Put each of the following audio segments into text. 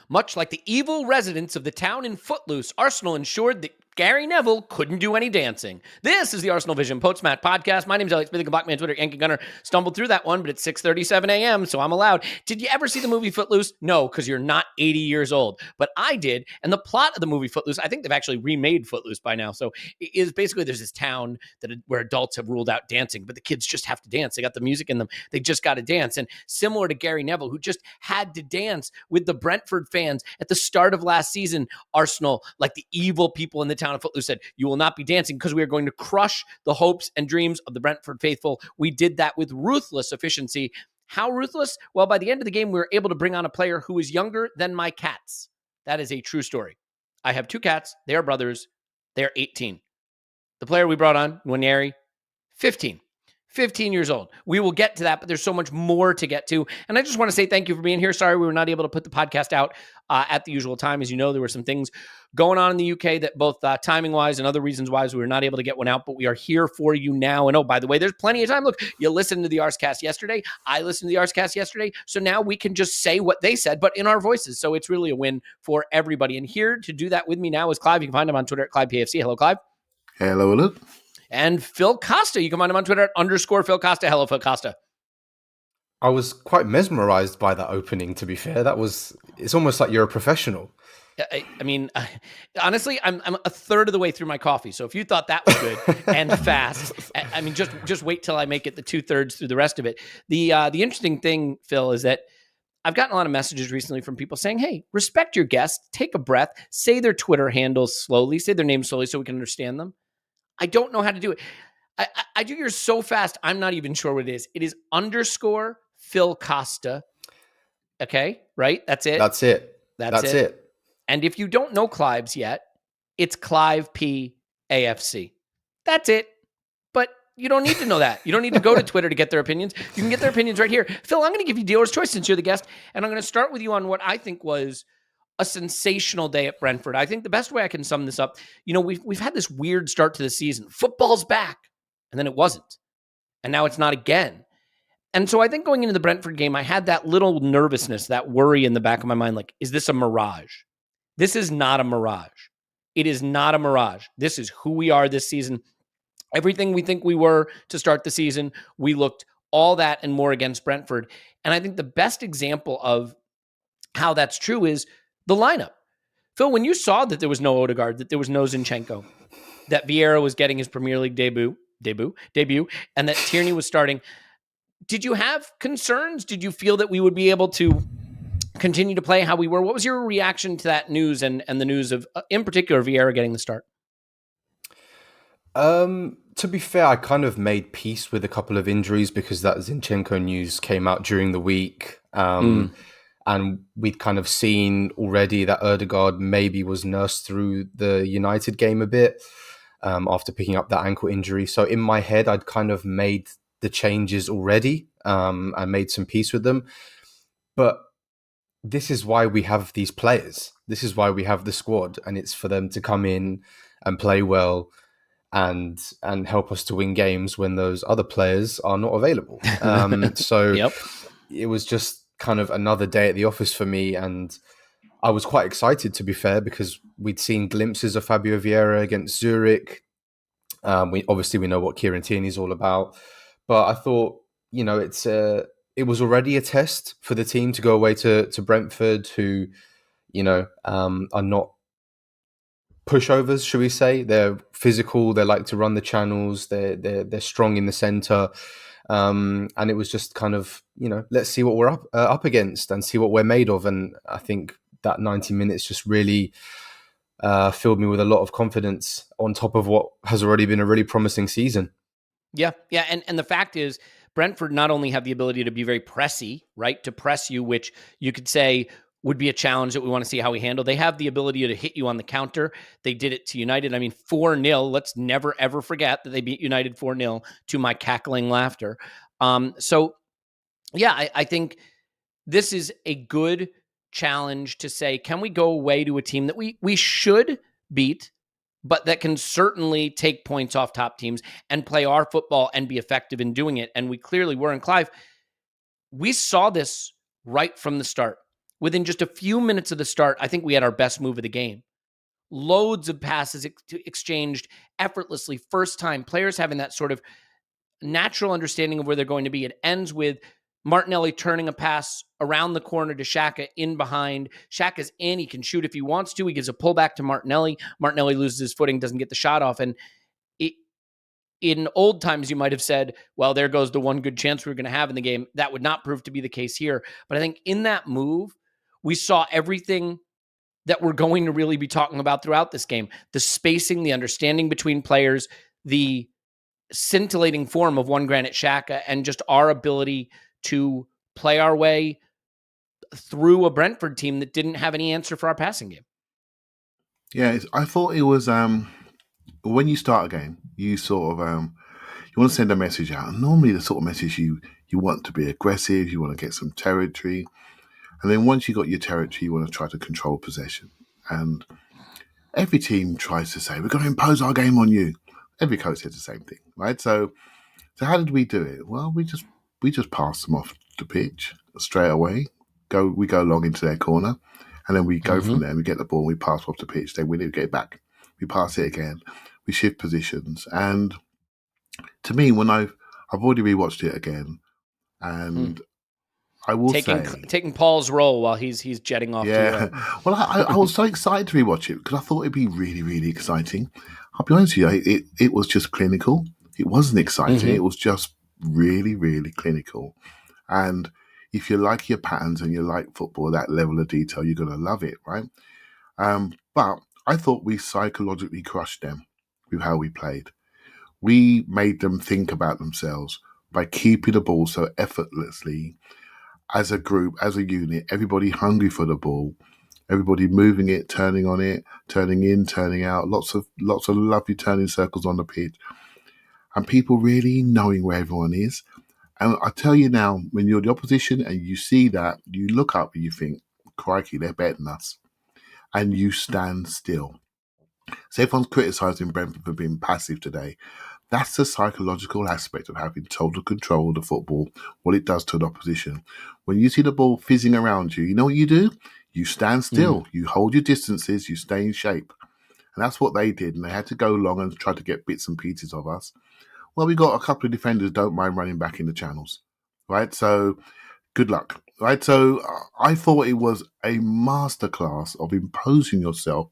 Much like the evil residents of the town in Footloose, Arsenal ensured that Gary Neville couldn't do any dancing. This is the ArsenalVision Podcast Podcast. My name is Elliot Smith, Blackman Twitter, Yankee Gunner. Stumbled through that one, but it's 6:37 a.m., so I'm allowed. Did you ever see the movie Footloose? No, because you're not 80 years old. But I did, and the plot of the movie Footloose, I think they've actually remade Footloose by now. So it is basically there's this town where adults have ruled out dancing, but the kids just have to dance. They got the music in them. They just got to dance. And similar to Gary Neville, who just had to dance with the Brentford fans at the start of last season, Arsenal, like the evil people in the town of Footloose, said, you will not be dancing because we are going to crush the hopes and dreams of the Brentford faithful. We did that with ruthless efficiency. How ruthless? Well, by the end of the game, we were able to bring on a player who is younger than my cats. That is a true story. I have 2 cats. They are brothers. They are 18. The player we brought on, Nwaneri, 15 years old. We will get to that, but there's so much more to get to. And I just want to say thank you for being here. Sorry we were not able to put the podcast out at the usual time. As you know, there were some things going on in the UK that both timing-wise and other reasons-wise, we were not able to get one out, but we are here for you now. And oh, by the way, there's plenty of time. Look, you listened to the Arscast yesterday. I listened to the Arscast yesterday. So now we can just say what they said, but in our voices. So it's really a win for everybody. And here to do that with me now is Clive. You can find him on Twitter at ClivePFC. Hello, Clive. Hello, Elliot. And Phil Costa. You can find him on Twitter at _Phil Costa. Hello, Phil Costa. I was quite mesmerized by that opening, to be fair. It's almost like you're a professional. I mean, honestly, I'm a third of the way through my coffee. So if you thought that was good and fast, I mean, just wait till I make it the 2/3 through the rest of it. The interesting thing, Phil, is that I've gotten a lot of messages recently from people saying, hey, respect your guests, take a breath, say their Twitter handles slowly, say their names slowly so we can understand them. I don't know how to do it. I do yours so fast, I'm not even sure what it is. It is _Phil Costa. Okay, right? That's it? That's it. And if you don't know Clive's yet, it's Clive P AFC. That's it. But you don't need to know that. You don't need to go to Twitter to get their opinions. You can get their opinions right here. Phil, I'm going to give you dealer's choice since you're the guest, and I'm going to start with you on what I think was a sensational day at Brentford. I think the best way I can sum this up, we've had this weird start to the season. Football's back, and then it wasn't. And now it's not again. And so I think going into the Brentford game, I had that little nervousness, that worry in the back of my mind, like, is this a mirage? This is not a mirage. It is not a mirage. This is who we are this season. Everything we think we were to start the season, we looked all that and more against Brentford. And I think the best example of how that's true is the lineup. Phil, when you saw that there was no Odegaard, that there was no Zinchenko, that Vieira was getting his Premier League debut, and that Tierney was starting, did you have concerns? Did you feel that we would be able to continue to play how we were? What was your reaction to that news and the news of, in particular, Vieira getting the start? To be fair, I kind of made peace with a couple of injuries because that Zinchenko news came out during the week. And we'd kind of seen already that Odegaard maybe was nursed through the United game a bit after picking up that ankle injury. So in my head, I'd kind of made the changes already and made some peace with them. But this is why we have these players. This is why we have the squad. And it's for them to come in and play well and help us to win games when those other players are not available. Yep. It was just kind of another day at the office for me, and I was quite excited, to be fair, because we'd seen glimpses of Fabio Vieira against Zurich. We know what Kieran Tierney's all about, but I thought, it was already a test for the team to go away to Brentford, who, are not pushovers, should we say? They're physical. They like to run the channels. They're strong in the centre. And it was just kind of, let's see what we're up against and see what we're made of. And I think that 90 minutes just really filled me with a lot of confidence on top of what has already been a really promising season. Yeah. And the fact is, Brentford not only have the ability to be very pressy, right? To press you, which you could say would be a challenge that we want to see how we handle. They have the ability to hit you on the counter. They did it to United. I mean, 4-0. Let's never, ever forget that they beat United 4-0 to my cackling laughter. I think this is a good challenge to say, can we go away to a team that we should beat, but that can certainly take points off top teams and play our football and be effective in doing it? And we clearly were. And Clive, we saw this right from the start. within just a few minutes of the start, I think we had our best move of the game. Loads of passes exchanged effortlessly, first time, players having that sort of natural understanding of where they're going to be. It ends with Martinelli turning a pass around the corner to Xhaka in behind. Xhaka's in, he can shoot if he wants to. He gives a pullback to Martinelli. Martinelli loses his footing, doesn't get the shot off. And in old times, you might have said, well, there goes the one good chance we were going to have in the game. That would not prove to be the case here. But I think in that move, we saw everything that we're going to really be talking about throughout this game. The spacing, the understanding between players, the scintillating form of one Granit Xhaka, and just our ability to play our way through a Brentford team that didn't have any answer for our passing game. Yeah, I thought it was when you start a game, you sort of you want to send a message out. And normally the sort of message you want to be aggressive, you want to get some territory. And then once you got your territory, you want to try to control possession. And every team tries to say, we're going to impose our game on you. Every coach says the same thing, right? So how did we do it? Well, we just passed them off the pitch straight away. We go long into their corner, and then we go from there. We get the ball, we pass off the pitch. They win it, we get it back. We pass it again. We shift positions. And to me, when I've already rewatched it again, and I will taking Paul's role while he's jetting off. Yeah, well, I was so excited to rewatch it because I thought it'd be really, really exciting. I'll be honest with you, it was just clinical. It wasn't exciting. It was just really, really clinical. And if you like your patterns and you like football, that level of detail, you're going to love it, right? But I thought we psychologically crushed them with how we played. We made them think about themselves by keeping the ball so effortlessly as a group, as a unit, everybody hungry for the ball, everybody moving it, turning on it, turning in, turning out, lots of lovely turning circles on the pitch, and people really knowing where everyone is. And I tell you now, when you're the opposition and you see that, you look up and you think, crikey, they're better than us. And you stand still. So everyone's criticising Brentford for being passive today. That's the psychological aspect of having total control of the football, what it does to an opposition. When you see the ball fizzing around you, you know what you do? You stand still. You hold your distances. You stay in shape. And that's what they did. And they had to go long and try to get bits and pieces of us. Well, we got a couple of defenders don't mind running back in the channels, right? So good luck, right? So I thought it was a masterclass of imposing yourself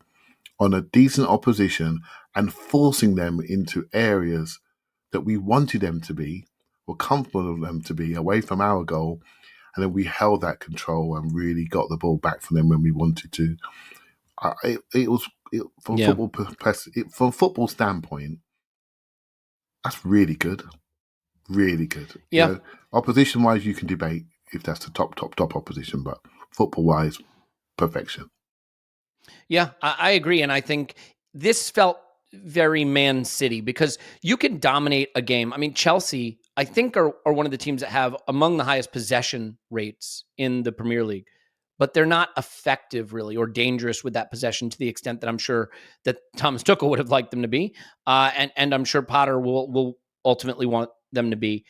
on a decent opposition and forcing them into areas that we wanted them to be, were comfortable with them to be, away from our goal. And then we held that control and really got the ball back from them when we wanted to. From football standpoint, that's really good. Really good. Yeah. You know, opposition-wise, you can debate if that's the top opposition, but football-wise, perfection. Yeah, I agree. And I think this felt very Man City because you can dominate a game. I mean, Chelsea, I think, are one of the teams that have among the highest possession rates in the Premier League, but they're not effective really or dangerous with that possession to the extent that I'm sure that Thomas Tuchel would have liked them to be. And I'm sure Potter will ultimately want them to be.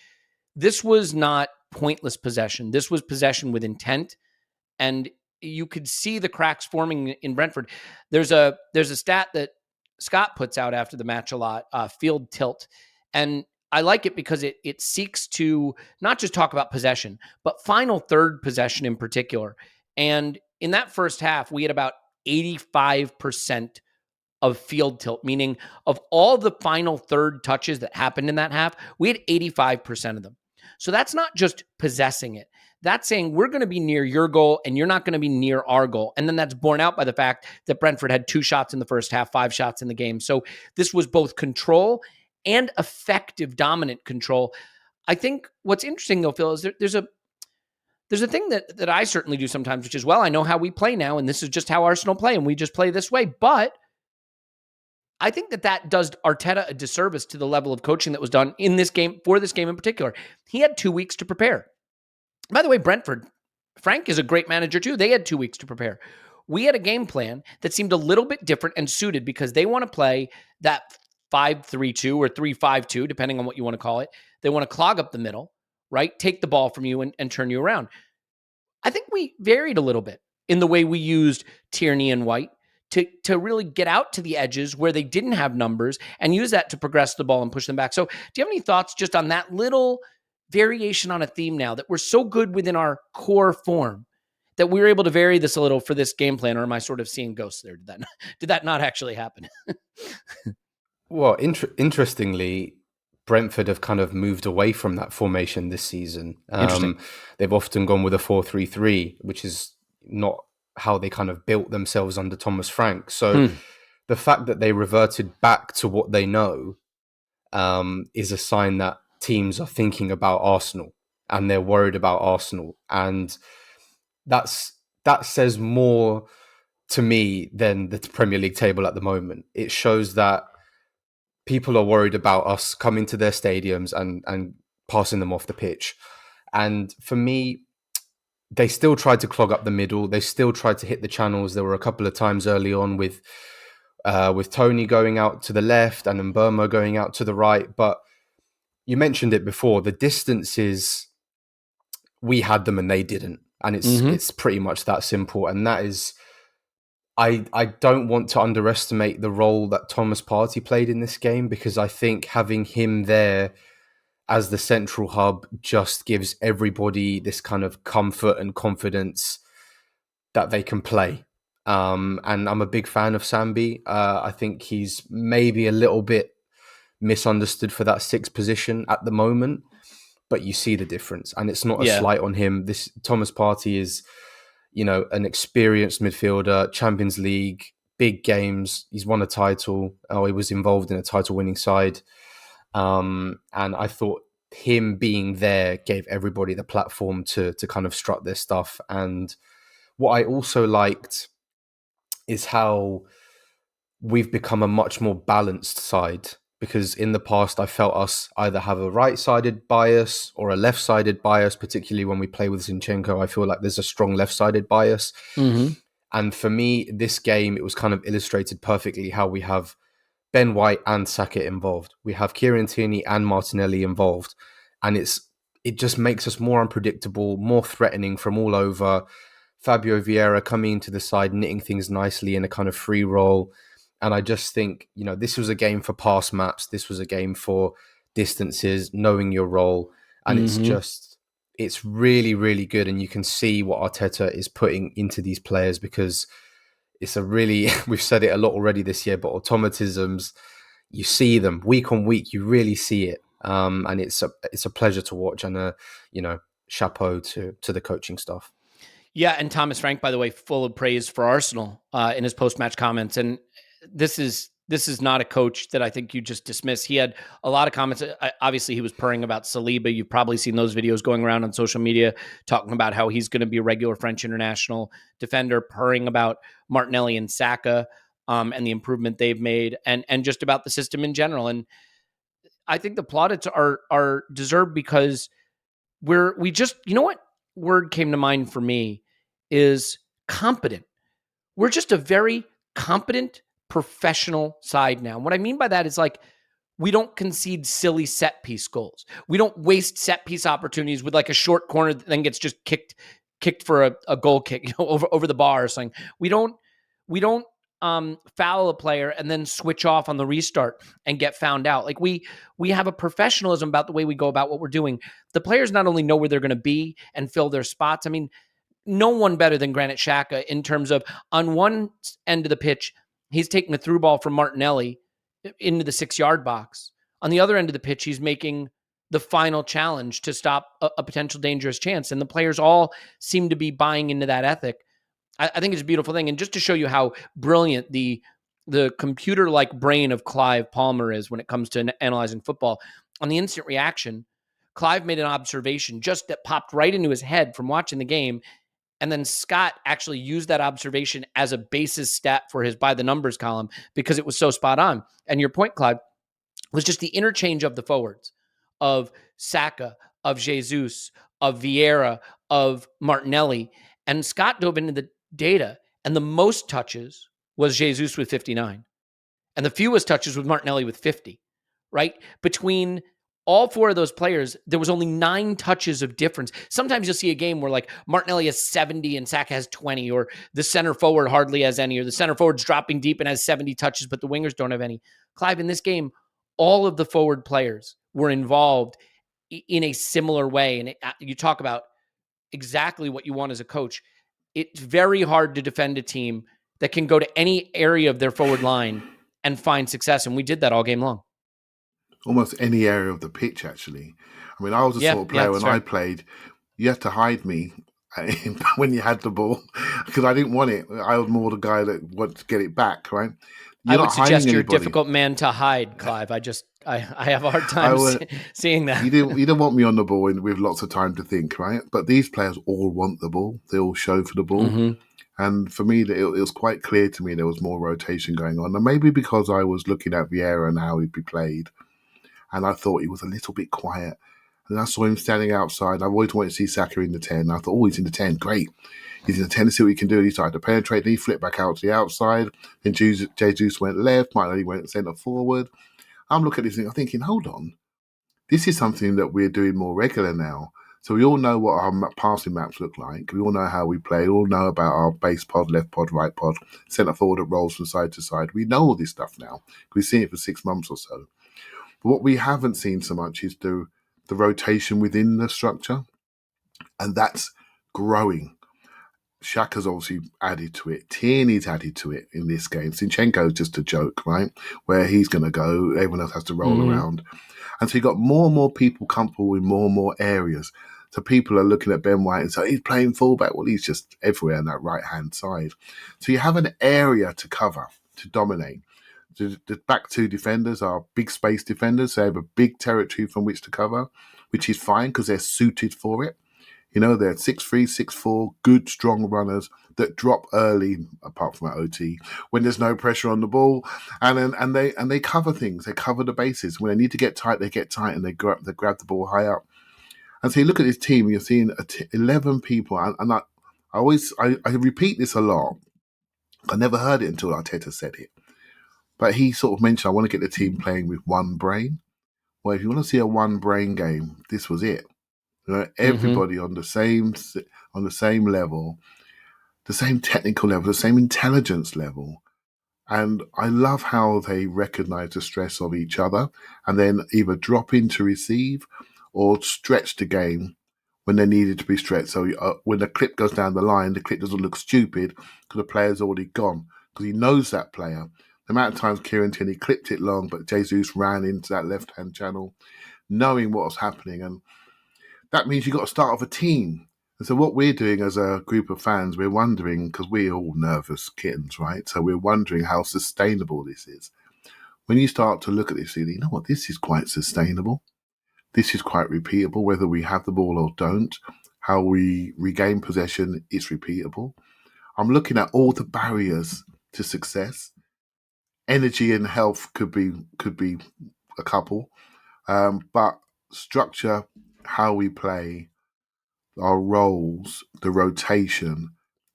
This was not pointless possession. This was possession with intent, and you could see the cracks forming in Brentford. There's a stat that Scott puts out after the match a lot, field tilt. And I like it because it seeks to not just talk about possession, but final third possession in particular. And in that first half, we had about 85% of field tilt, meaning of all the final third touches that happened in that half, we had 85% of them. So that's not just possessing it. That's saying we're going to be near your goal and you're not going to be near our goal. And then that's borne out by the fact that Brentford had 2 shots in the first half, 5 shots in the game. So this was both control and effective dominant control. I think what's interesting though, Phil, is there's a thing that I certainly do sometimes, which is, well, I know how we play now, and this is just how Arsenal play, and we just play this way. But I think that does Arteta a disservice to the level of coaching that was done in this game, for this game in particular. He had 2 weeks to prepare. By the way, Brentford, Frank is a great manager too. They had 2 weeks to prepare. We had a game plan that seemed a little bit different and suited because they want to play that 5-3-2 or 3-5-2, depending on what you want to call it. They want to clog up the middle, right? Take the ball from you and turn you around. I think we varied a little bit. in the way we used Tierney and White to really get out to the edges where they didn't have numbers and use that to progress the ball and push them back. So do you have any thoughts just on that little variation on a theme now that we're so good within our core form that we were able to vary this a little for this game plan? Or am I sort of seeing ghosts there? Did that not actually happen? Well, interestingly, Brentford have kind of moved away from that formation this season. Interesting. They've often gone with a 4-3-3, which is not how they kind of built themselves under Thomas Frank. So the fact that they reverted back to what they know is a sign that teams are thinking about Arsenal and they're worried about Arsenal. And that says more to me than the Premier League table at the moment. It shows that people are worried about us coming to their stadiums and passing them off the pitch. And for me, they still tried to clog up the middle. They still tried to hit the channels. There were a couple of times early on with Tony going out to the left and Mbeumo going out to the right. But you mentioned it before, the distances, we had them and they didn't. And it's pretty much that simple. And that is, I don't want to underestimate the role that Thomas Partey played in this game, because I think having him there as the central hub just gives everybody this kind of comfort and confidence that they can play. And I'm a big fan of Sambi. I think he's maybe a little bit misunderstood for that sixth position at the moment, but you see the difference, and it's not a slight on him. This Thomas Partey is, an experienced midfielder, Champions League, big games. He's won a title. He was involved in a title-winning side. And I thought him being there gave everybody the platform to kind of strut their stuff. And what I also liked is how we've become a much more balanced side, because in the past I felt us either have a right-sided bias or a left-sided bias, particularly when we play with Zinchenko. I feel like there's a strong left-sided bias. And for me, this game, it was kind of illustrated perfectly how we have Ben White and Saka involved. We have Kieran Tierney and Martinelli involved. And it just makes us more unpredictable, more threatening from all over. Fabio Vieira coming into the side, knitting things nicely in a kind of free role. And I just think, this was a game for pass maps. This was a game for distances, knowing your role. And it's really, really good. And you can see what Arteta is putting into these players, because it's we've said it a lot already this year, but automatisms, you see them week on week, you really see it. And it's a pleasure to watch, and chapeau to the coaching staff. Yeah. And Thomas Frank, by the way, full of praise for Arsenal in his post-match comments. And this is not a coach that I think you just dismiss. He had a lot of comments. Obviously, he was purring about Saliba. You've probably seen those videos going around on social media talking about how he's going to be a regular French international defender, purring about Martinelli and Xhaka and the improvement they've made, and just about the system in general. And I think the plaudits are deserved, because we just, what word came to mind for me is competent. We're just a very competent professional side now. And what I mean by that is, like, we don't concede silly set piece goals. We don't waste set piece opportunities with like a short corner that then gets just kicked for a goal kick, over the bar or something. We don't foul a player and then switch off on the restart and get found out. Like we have a professionalism about the way we go about what we're doing. The players not only know where they're going to be and fill their spots. I mean, no one better than Granit Xhaka in terms of, on one end of the pitch, he's taking a through ball from Martinelli into the 6-yard box. On the other end of the pitch, he's making the final challenge to stop a potential dangerous chance. And the players all seem to be buying into that ethic. I think it's a beautiful thing. And just to show you how brilliant the computer-like brain of Clive Palmer is when it comes to analyzing football, on the instant reaction, Clive made an observation just that popped right into his head from watching the game. And then Scott actually used that observation as a basis stat for his by the numbers column, because it was so spot on. And your point, Clive, was just the interchange of the forwards, of Saka, of Jesus, of Vieira, of Martinelli. And Scott dove into the data, and the most touches was Jesus with 59. And the fewest touches was Martinelli with 50, right? Between all four of those players, there was only 9 touches of difference. Sometimes you'll see a game where like Martinelli has 70 and Saka has 20, or the center forward hardly has any, or the center forward's dropping deep and has 70 touches, but the wingers don't have any. Clive, in this game, all of the forward players were involved in a similar way. And you talk about exactly what you want as a coach. It's very hard to defend a team that can go to any area of their forward line and find success. And we did that all game long. Almost any area of the pitch, actually. I mean, I was a sort of player when I played, you had to hide me when you had the ball because I didn't want it. I was more the guy that wanted to get it back, right? I would suggest you're a difficult man to hide, Clive. I have a hard time seeing that. You didn't want me on the ball with lots of time to think, right? But these players all want the ball. They all show for the ball. Mm-hmm. And for me, it was quite clear to me there was more rotation going on. And maybe because I was looking at Vieira and how he'd be played, and I thought he was a little bit quiet. And I saw him standing outside. I've always wanted to see Saka in the 10. I thought, he's in the 10. Great. He's in the 10 to see what he can do. And he started to penetrate. Then he flipped back out to the outside. Then Jesus went left. Martinelli went centre forward. I'm looking at this thing. I'm thinking, hold on. This is something that we're doing more regular now. So we all know what our passing maps look like. We all know how we play. We all know about our base pod, left pod, right pod, centre forward that rolls from side to side. We know all this stuff now. We've seen it for 6 months or so. But what we haven't seen so much is the rotation within the structure. And that's growing. Xhaka's obviously added to it. Tierney's added to it in this game. Zinchenko's just a joke, right? Where he's going to go, everyone else has to roll around. And so you've got more and more people comfortable in more and more areas. So people are looking at Ben White and say, he's playing fullback. Well, he's just everywhere on that right-hand side. So you have an area to cover, to dominate. The back two defenders are big space defenders. They have a big territory from which to cover, which is fine because they're suited for it. You know, they're 6'3", 6'4", good, strong runners that drop early, apart from at OT, when there's no pressure on the ball, and they cover things. They cover the bases. When they need to get tight, they get tight, and they grab the ball high up. And so you look at this team, you're seeing 11 people, and I repeat this a lot. I never heard it until Arteta said it. But he sort of mentioned, I want to get the team playing with one brain. Well, if you want to see a one brain game, this was it. You know, everybody on the same level, the same technical level, the same intelligence level. And I love how they recognize the stress of each other and then either drop in to receive or stretch the game when they needed to be stretched. So when the clip goes down the line, the clip doesn't look stupid because the player's already gone because he knows that player. The amount of times Kieran Tierney clipped it long, but Jesus ran into that left-hand channel, knowing what was happening. And that means you've got to start off a team. And so what we're doing as a group of fans, we're wondering, because we're all nervous kittens, right? So we're wondering how sustainable this is. When you start to look at this, you know what, this is quite sustainable. This is quite repeatable, whether we have the ball or don't. How we regain possession is repeatable. I'm looking at all the barriers to success. Energy and health could be a couple, but structure, how we play, our roles, the rotation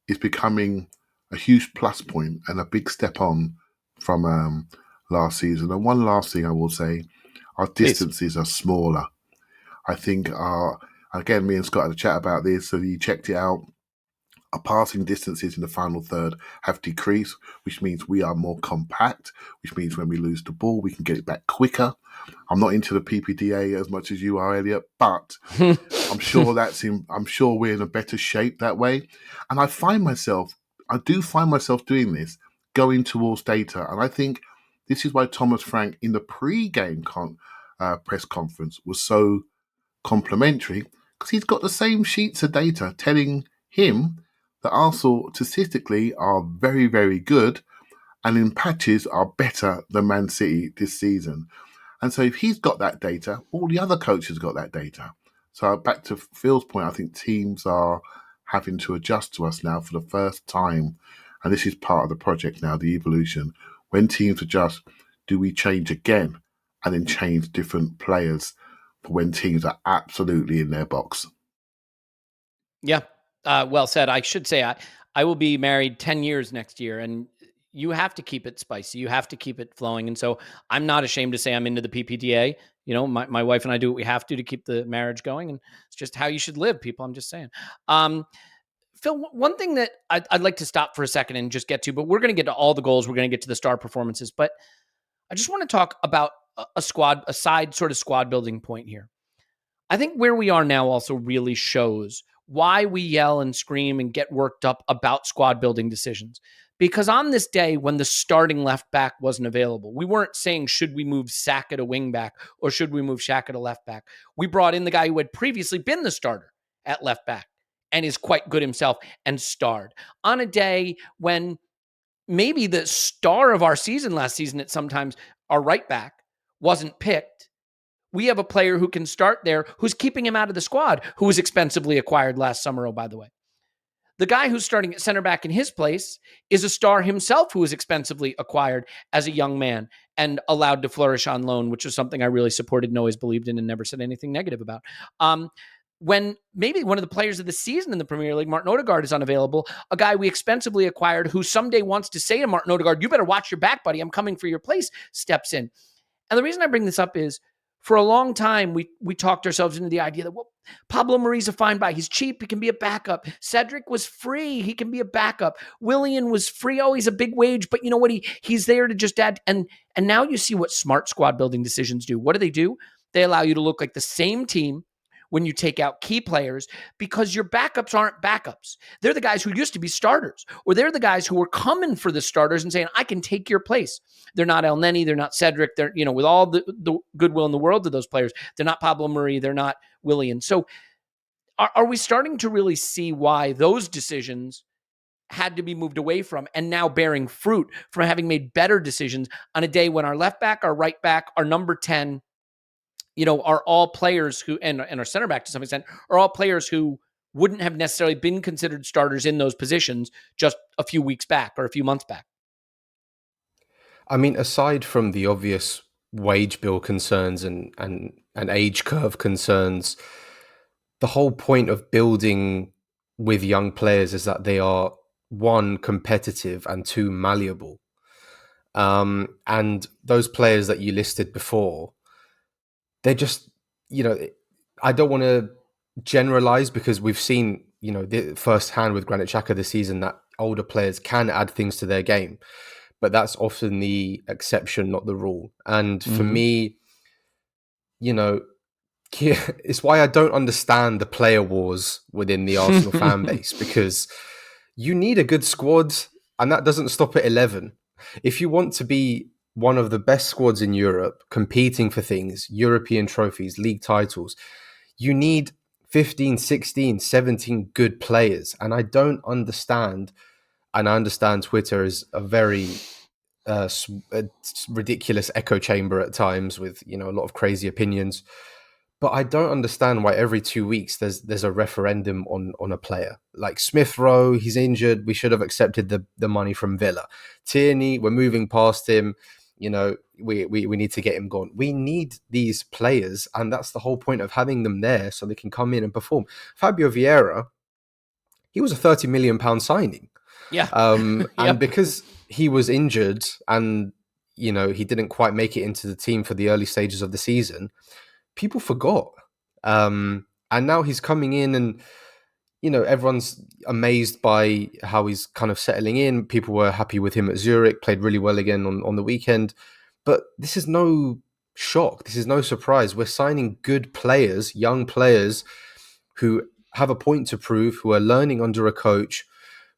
is becoming a huge plus point and a big step on from last season. And one last thing I will say, our distances are smaller. I think again, me and Scott had a chat about this, so you checked it out. Our passing distances in the final third have decreased, which means we are more compact, which means when we lose the ball, we can get it back quicker. I'm not into the PPDA as much as you are, Elliot, but I'm sure we're in a better shape that way. And I do find myself doing this, going towards data. And I think this is why Thomas Frank in the pre-game press conference was so complimentary, because he's got the same sheets of data telling him that Arsenal statistically are very, very good and in patches are better than Man City this season. And so if he's got that data, all the other coaches got that data. So back to Phil's point, I think teams are having to adjust to us now for the first time. And this is part of the project now, the evolution. When teams adjust, do we change again and then change different players for when teams are absolutely in their box? Yeah. Well said. I should say I will be married 10 years next year, and you have to keep it spicy. You have to keep it flowing. And so I'm not ashamed to say I'm into the PPDA. My wife and I do what we have to keep the marriage going, and it's just how you should live, people. I'm just saying. Phil, one thing that I'd like to stop for a second and just get to, but we're going to get to all the goals. We're going to get to the star performances, but I just want to talk about a side sort of squad building point here. I think where we are now also really shows why we yell and scream and get worked up about squad building decisions. Because on this day when the starting left back wasn't available, we weren't saying, should we move Xhaka to wing back or should we move Xhaka to left back? We brought in the guy who had previously been the starter at left back and is quite good himself and starred. On a day when maybe the star of our season last season at sometimes, our right back, wasn't picked, we have a player who can start there who's keeping him out of the squad, who was expensively acquired last summer, oh, by the way. The guy who's starting at center back in his place is a star himself who was expensively acquired as a young man and allowed to flourish on loan, which was something I really supported and always believed in and never said anything negative about. When maybe one of the players of the season in the Premier League, Martin Odegaard, is unavailable, a guy we expensively acquired who someday wants to say to Martin Odegaard, you better watch your back, buddy, I'm coming for your place, steps in. And the reason I bring this up is, for a long time, we talked ourselves into the idea that, well, Pablo Mari's a fine buy. He's cheap. He can be a backup. Cedric was free. He can be a backup. Willian was free. Oh, he's a big wage, but you know what? He's there to just add. And now you see what smart squad building decisions do. What do? They allow you to look like the same team when you take out key players, because your backups aren't backups. They're the guys who used to be starters, or they're the guys who were coming for the starters and saying, I can take your place. They're not Elneny, they're not Cedric, they're, with all the goodwill in the world to those players, they're not Pablo Mari, they're not Willian. So are we starting to really see why those decisions had to be moved away from and now bearing fruit from having made better decisions on a day when our left back, our right back, our number 10, are all players who, and our center back to some extent, are all players who wouldn't have necessarily been considered starters in those positions just a few weeks back or a few months back? I mean, aside from the obvious wage bill concerns and age curve concerns, the whole point of building with young players is that they are, one, competitive, and two, malleable. And those players that you listed before, they're just, I don't want to generalize, because we've seen, firsthand with Granit Xhaka this season that older players can add things to their game, but that's often the exception, not the rule. And for me, it's why I don't understand the player wars within the Arsenal fan base, because you need a good squad, and that doesn't stop at 11. If you want to be one of the best squads in Europe, competing for things, European trophies, league titles, you need 15, 16, 17 good players. And I don't understand, and I understand Twitter is a very ridiculous echo chamber at times with, a lot of crazy opinions. But I don't understand why every 2 weeks there's a referendum on a player. Like Smith Rowe, he's injured. We should have accepted the money from Villa. Tierney, we're moving past him. We need to get him gone. We need these players, and that's the whole point of having them there, so they can come in and perform. Fabio Vieira, he was a £30 million signing. Yeah. And because he was injured and, he didn't quite make it into the team for the early stages of the season, people forgot. And now he's coming in and, everyone's amazed by how he's kind of settling in. People were happy with him at Zurich, played really well again on the weekend. But this is no shock. This is no surprise. We're signing good players, young players who have a point to prove, who are learning under a coach,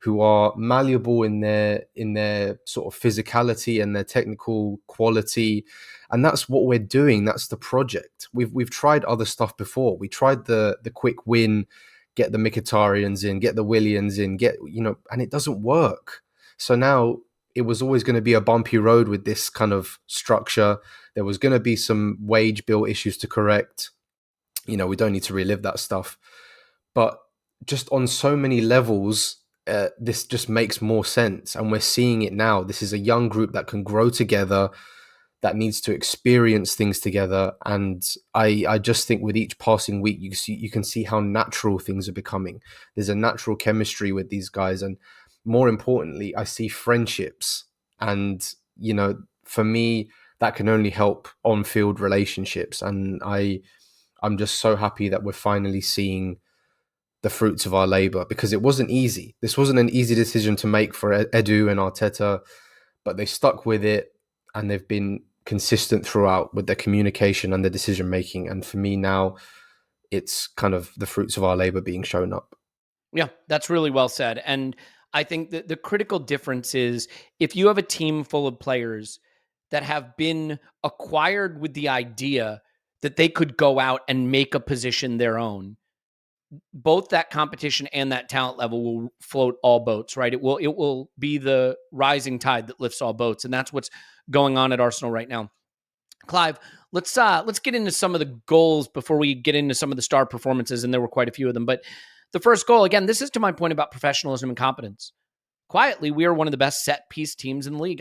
who are malleable in their sort of physicality and their technical quality. And that's what we're doing. That's the project. We've tried other stuff before. We tried the quick win, get the Mkhitaryan's in, get the Willians in, and it doesn't work. So now it was always going to be a bumpy road with this kind of structure. There was going to be some wage bill issues to correct. We don't need to relive that stuff. But just on so many levels, this just makes more sense. And we're seeing it now. This is a young group that can grow together, that needs to experience things together. And I just think with each passing week, you can see how natural things are becoming. There's a natural chemistry with these guys. And more importantly, I see friendships. And, for me, that can only help on-field relationships. And I'm just so happy that we're finally seeing the fruits of our labor, because it wasn't easy. This wasn't an easy decision to make for Edu and Arteta, but they stuck with it, and they've been consistent throughout with their communication and their decision making. And for me now, it's kind of the fruits of our labor being shown up. Yeah, that's really well said. And I think that the critical difference is if you have a team full of players that have been acquired with the idea that they could go out and make a position their own, both that competition and that talent level will float all boats, right? It will be the rising tide that lifts all boats. And that's what's going on at Arsenal right now. Clive, let's get into some of the goals before we get into some of the star performances, and there were quite a few of them. But the first goal, again, this is to my point about professionalism and competence. Quietly, we are one of the best set piece teams in the league.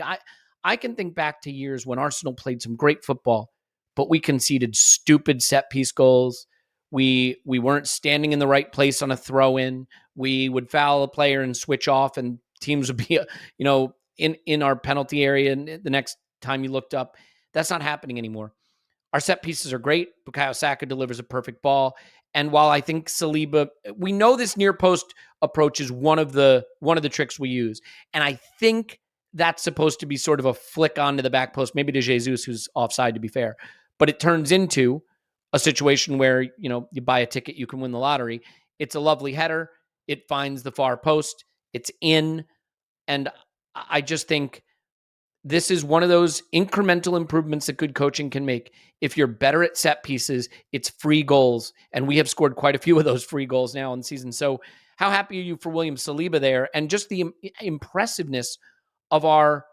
I can think back to years when Arsenal played some great football, but we conceded stupid set piece goals. We weren't standing in the right place on a throw in. We would foul a player and switch off, and teams would be, in our penalty area. And the next time you looked up, that's not happening anymore. Our set pieces are great. Bukayo Saka delivers a perfect ball. And while I think Saliba, we know this near post approach is one of the tricks we use. And I think that's supposed to be sort of a flick onto the back post, maybe to Jesus, who's offside, to be fair. But it turns into a situation where, you buy a ticket, you can win the lottery. It's a lovely header. It finds the far post. It's in. And I just think this is one of those incremental improvements that good coaching can make. If you're better at set pieces, it's free goals. And we have scored quite a few of those free goals now in the season. So how happy are you for William Saliba there? And just the impressiveness of our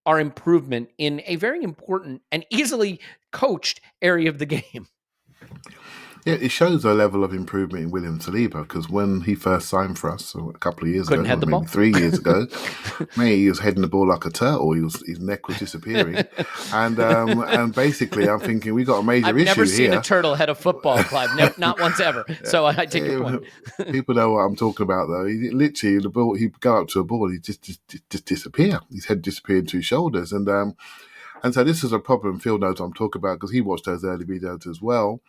improvement in a very important and easily coached area of the game. Yeah, it shows a level of improvement in William Saliba, because when he first signed for us a couple of years ago, head the maybe ball. 3 years ago, mate, he was heading the ball like a turtle. His neck was disappearing, and basically, I'm thinking we got a major issue here. I've never seen a turtle head a football, Clive. Not once ever. So I take your point. People know what I'm talking about, though. He literally, the ball, he'd go up to a ball, he'd just disappear. His head disappeared to his shoulders, and so this is a problem Phil knows I'm talking about, because he watched those early videos as well.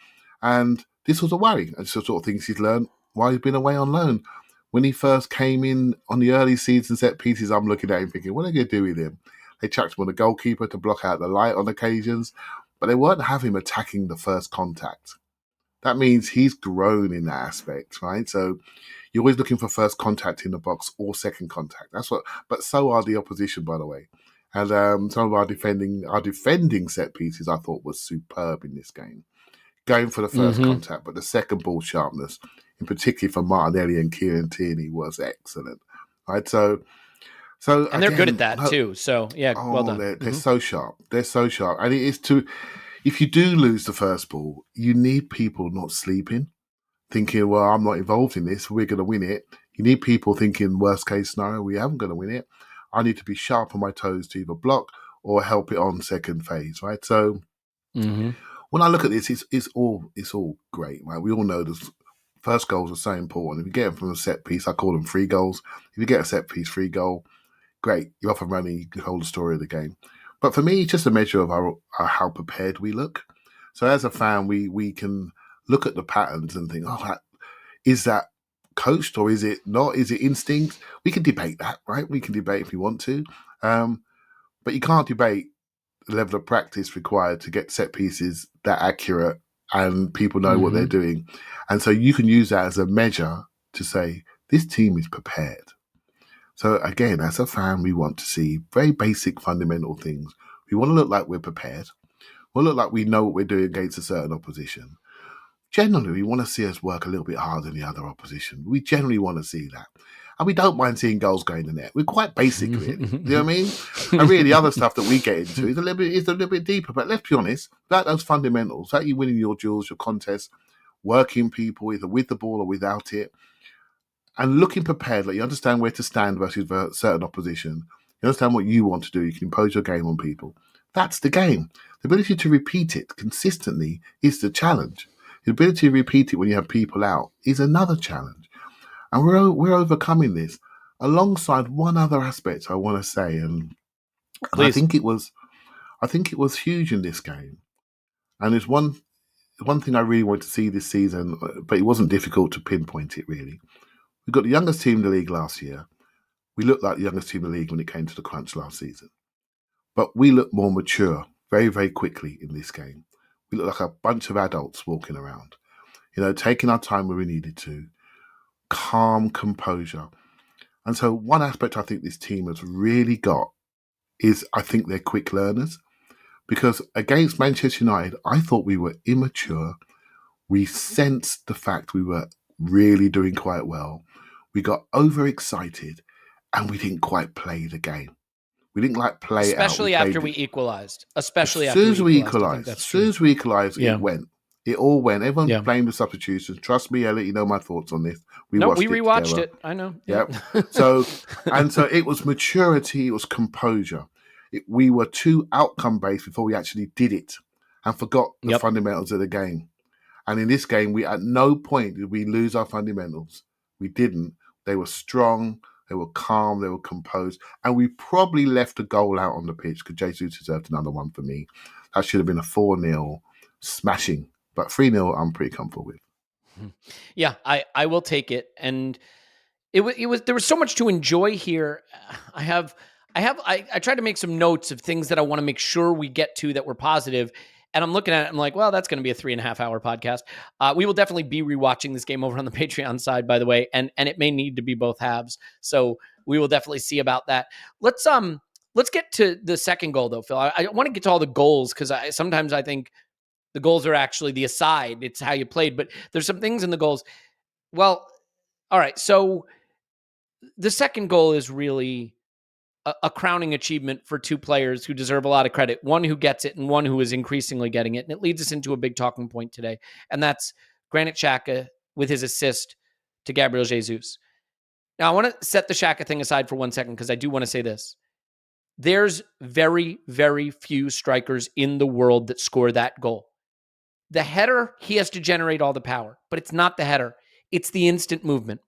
And this was a worry. And so sort of things he's learned while he's been away on loan. When he first came in on the early season set pieces, I'm looking at him thinking, what are they going to do with him? They chucked him on the goalkeeper to block out the light on occasions, but they weren't having him attacking the first contact. That means he's grown in that aspect, right? So you're always looking for first contact in the box or second contact. But so are the opposition, by the way. And some of our defending set pieces I thought was superb in this game. Going for the first contact, but the second ball sharpness, in particular for Martinelli and Kieran Tierney, was excellent. Right, so and again, they're good at that too. So yeah, well done. They're so sharp. They're so sharp, and it is if you do lose the first ball, you need people not sleeping, thinking, "Well, I'm not involved in this. We're going to win it." You need people thinking, "Worst case scenario, we haven't going to win it. I need to be sharp on my toes to either block or help it on second phase." Right, so. When I look at this, it's all great, right? We all know the first goals are so important. If you get them from a set piece, I call them free goals. If you get a set piece free goal, great, you're off and running. You can hold the story of the game. But for me, it's just a measure of how prepared we look. So as a fan, we can look at the patterns and think, is that coached or is it not? Is it instinct? We can debate that, right? We can debate if we want to, but you can't debate the level of practice required to get set pieces that accurate and people know what they're doing. And so you can use that as a measure to say, this team is prepared. So again, as a fan, we want to see very basic fundamental things. We want to look like we're prepared. We want to look like we know what we're doing against a certain opposition. Generally, we want to see us work a little bit harder than the other opposition. We generally want to see that. And we don't mind seeing goals going in the net. We're quite basic, really. You know what I mean? And really, the other stuff that we get into is a little bit deeper. But let's be honest, without those fundamentals, without you winning your duels, your contests, working people either with the ball or without it, and looking prepared, like you understand where to stand versus certain opposition, you understand what you want to do, you can impose your game on people. That's the game. The ability to repeat it consistently is the challenge. The ability to repeat it when you have people out is another challenge. And we're overcoming this alongside one other aspect I want to say. And I think it was I think it was huge in this game. And there's one thing I really wanted to see this season, but it wasn't difficult to pinpoint it really. We got the youngest team in the league last year. We looked like the youngest team in the league when it came to the crunch last season. But we looked more mature very, very quickly in this game. We looked like a bunch of adults walking around, taking our time where we needed to, calm composure. And so one aspect I think this team has really got is I think they're quick learners. Because against Manchester United, I thought we were immature. We sensed the fact we were really doing quite well. We got overexcited and we didn't quite play the game. We didn't play especially out. after we equalized. As soon as we equalized, it went. It all went. Everyone's playing with substitutions. Trust me, Elliot, you know my thoughts on this. We rewatched it. I know. Yep. So it was maturity. It was composure. We were too outcome based before we actually did it, and forgot the fundamentals of the game. And in this game, we at no point did we lose our fundamentals. We didn't. They were strong. They were calm. They were composed. And we probably left a goal out on the pitch because Jesus deserved another one for me. That should have been a 4-0 smashing. But 3-0, I'm pretty comfortable with. Yeah, I will take it. And it was there was so much to enjoy here. I tried to make some notes of things that I want to make sure we get to that were positive. And I'm looking at it, I'm like, well, that's going to be a 3.5 hour podcast. We will definitely be rewatching this game over on the Patreon side, by the way, and it may need to be both halves. So we will definitely see about that. Let's get to the second goal though, Phil. I want to get to all the goals because sometimes I think the goals are actually the aside. It's how you played, but there's some things in the goals. Well, all right. So the second goal is really a crowning achievement for two players who deserve a lot of credit. One who gets it and one who is increasingly getting it. And it leads us into a big talking point today. And that's Granit Xhaka with his assist to Gabriel Jesus. Now, I want to set the Xhaka thing aside for 1 second because I do want to say this. There's very, very few strikers in the world that score that goal. The header, he has to generate all the power, but it's not the header. It's the instant movement.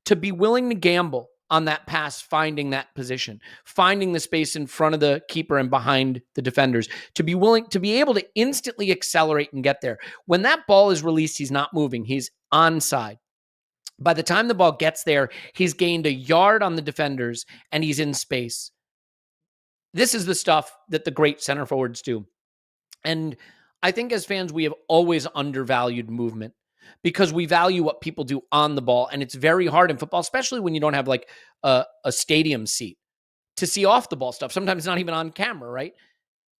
To be willing to gamble on that pass, finding that position, finding the space in front of the keeper and behind the defenders, to be able to instantly accelerate and get there. When that ball is released, he's not moving. He's onside. By the time the ball gets there, he's gained a yard on the defenders and he's in space. This is the stuff that the great center forwards do. And I think as fans, we have always undervalued movement because we value what people do on the ball. And it's very hard in football, especially when you don't have like a stadium seat to see off the ball stuff. Sometimes it's not even on camera, right?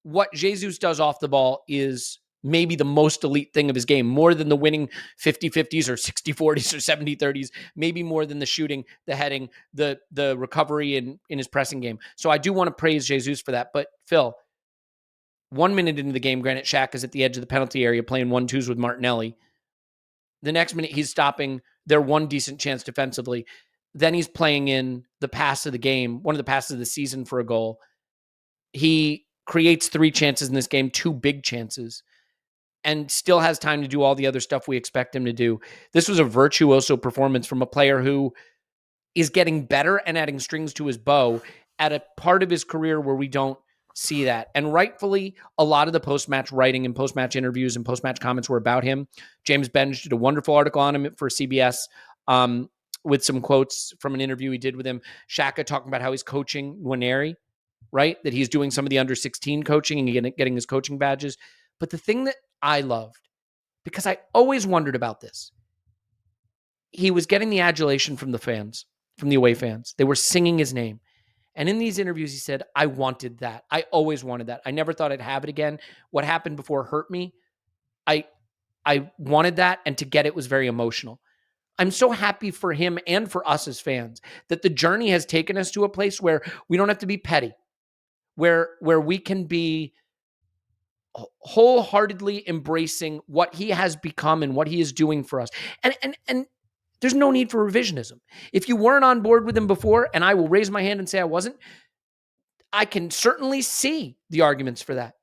What Jesus does off the ball is maybe the most elite thing of his game, more than the winning 50-50s or 60-40s or 70-30s, maybe more than the shooting, the heading, the recovery in his pressing game. So I do want to praise Jesus for that. But Phil, 1 minute into the game, Granit Xhaka is at the edge of the penalty area playing 1-2s with Martinelli. The next minute, he's stopping their one decent chance defensively. Then he's playing in the pass of the game, one of the passes of the season for a goal. He creates 3 chances in this game, 2 big chances, and still has time to do all the other stuff we expect him to do. This was a virtuoso performance from a player who is getting better and adding strings to his bow at a part of his career where we don't see that. And rightfully, a lot of the post-match writing and post-match interviews and post-match comments were about him. James Benge did a wonderful article on him for CBS with some quotes from an interview he did with him. Xhaka talking about how he's coaching Nwaneri, right? That he's doing some of the under-16 coaching and getting his coaching badges. But the thing that I loved, because I always wondered about this, he was getting the adulation from the fans, from the away fans. They were singing his name. And in these interviews, he said, I wanted that. I always wanted that. I never thought I'd have it again. What happened before hurt me. I wanted that, and to get it was very emotional. I'm so happy for him and for us as fans that the journey has taken us to a place where we don't have to be petty, where we can be wholeheartedly embracing what he has become and what he is doing for us. And there's no need for revisionism. If you weren't on board with him before, and I will raise my hand and say I wasn't, I can certainly see the arguments for that.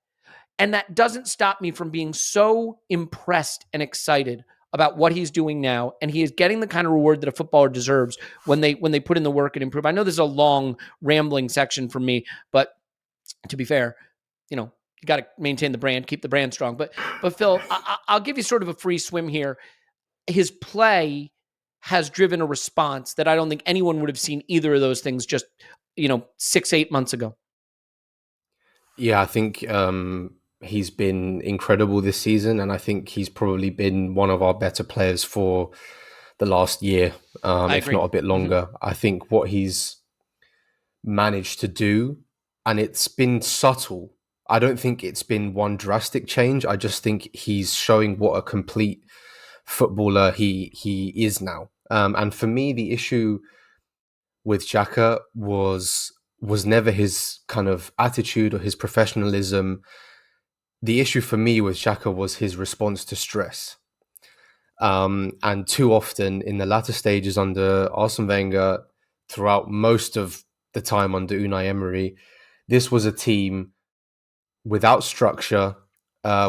And that doesn't stop me from being so impressed and excited about what he's doing now. And he is getting the kind of reward that a footballer deserves when they put in the work and improve. I know this is a long, rambling section from me, but to be fair, you got to maintain the brand, keep the brand strong. But Phil, I'll give you sort of a free swim here. His play has driven a response that I don't think anyone would have seen either of those things just, 6-8 months ago. Yeah, I think he's been incredible this season, and I think he's probably been one of our better players for the last year, if agree. not a bit longer. I think what he's managed to do, and it's been subtle. I don't think it's been one drastic change. I just think he's showing what a complete footballer he is now. And for me, the issue with Xhaka was never his kind of attitude or his professionalism. The issue for me with Xhaka was his response to stress. And too often in the latter stages under Arsene Wenger, throughout most of the time under Unai Emery, this was a team without structure,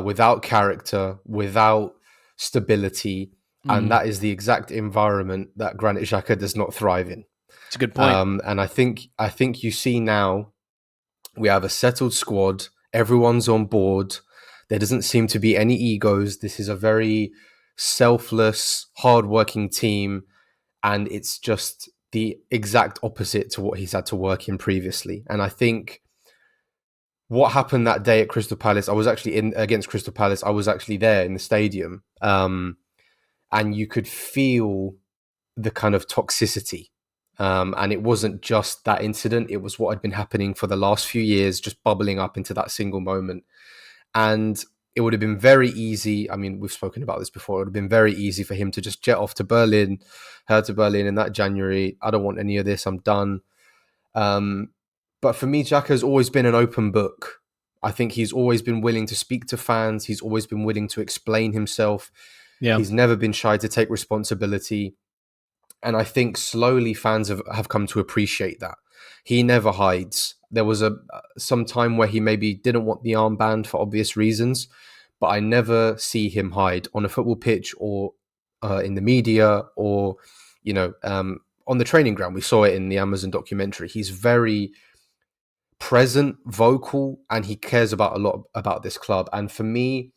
without character, without stability. And that is the exact environment that Granit Xhaka does not thrive in. It's a good point. And I think you see now we have a settled squad. Everyone's on board. There doesn't seem to be any egos. This is a very selfless, hardworking team, and it's just the exact opposite to what he's had to work in previously. And I think what happened that day at Crystal Palace, I was actually against Crystal Palace. I was actually there in the stadium, and you could feel the kind of toxicity. And it wasn't just that incident. It was what had been happening for the last few years, just bubbling up into that single moment. And it would have been very easy. I mean, we've spoken about this before. It would have been very easy for him to just jet off to Berlin, head to Berlin in that January. I don't want any of this. I'm done. But for me, Xhaka has always been an open book. I think he's always been willing to speak to fans. He's always been willing to explain himself. Yeah. He's never been shy to take responsibility. And I think slowly fans have come to appreciate that. He never hides. There was some time where he maybe didn't want the armband for obvious reasons, but I never see him hide on a football pitch or in the media or, on the training ground. We saw it in the Amazon documentary. He's very present, vocal, and he cares a lot about this club. And for me,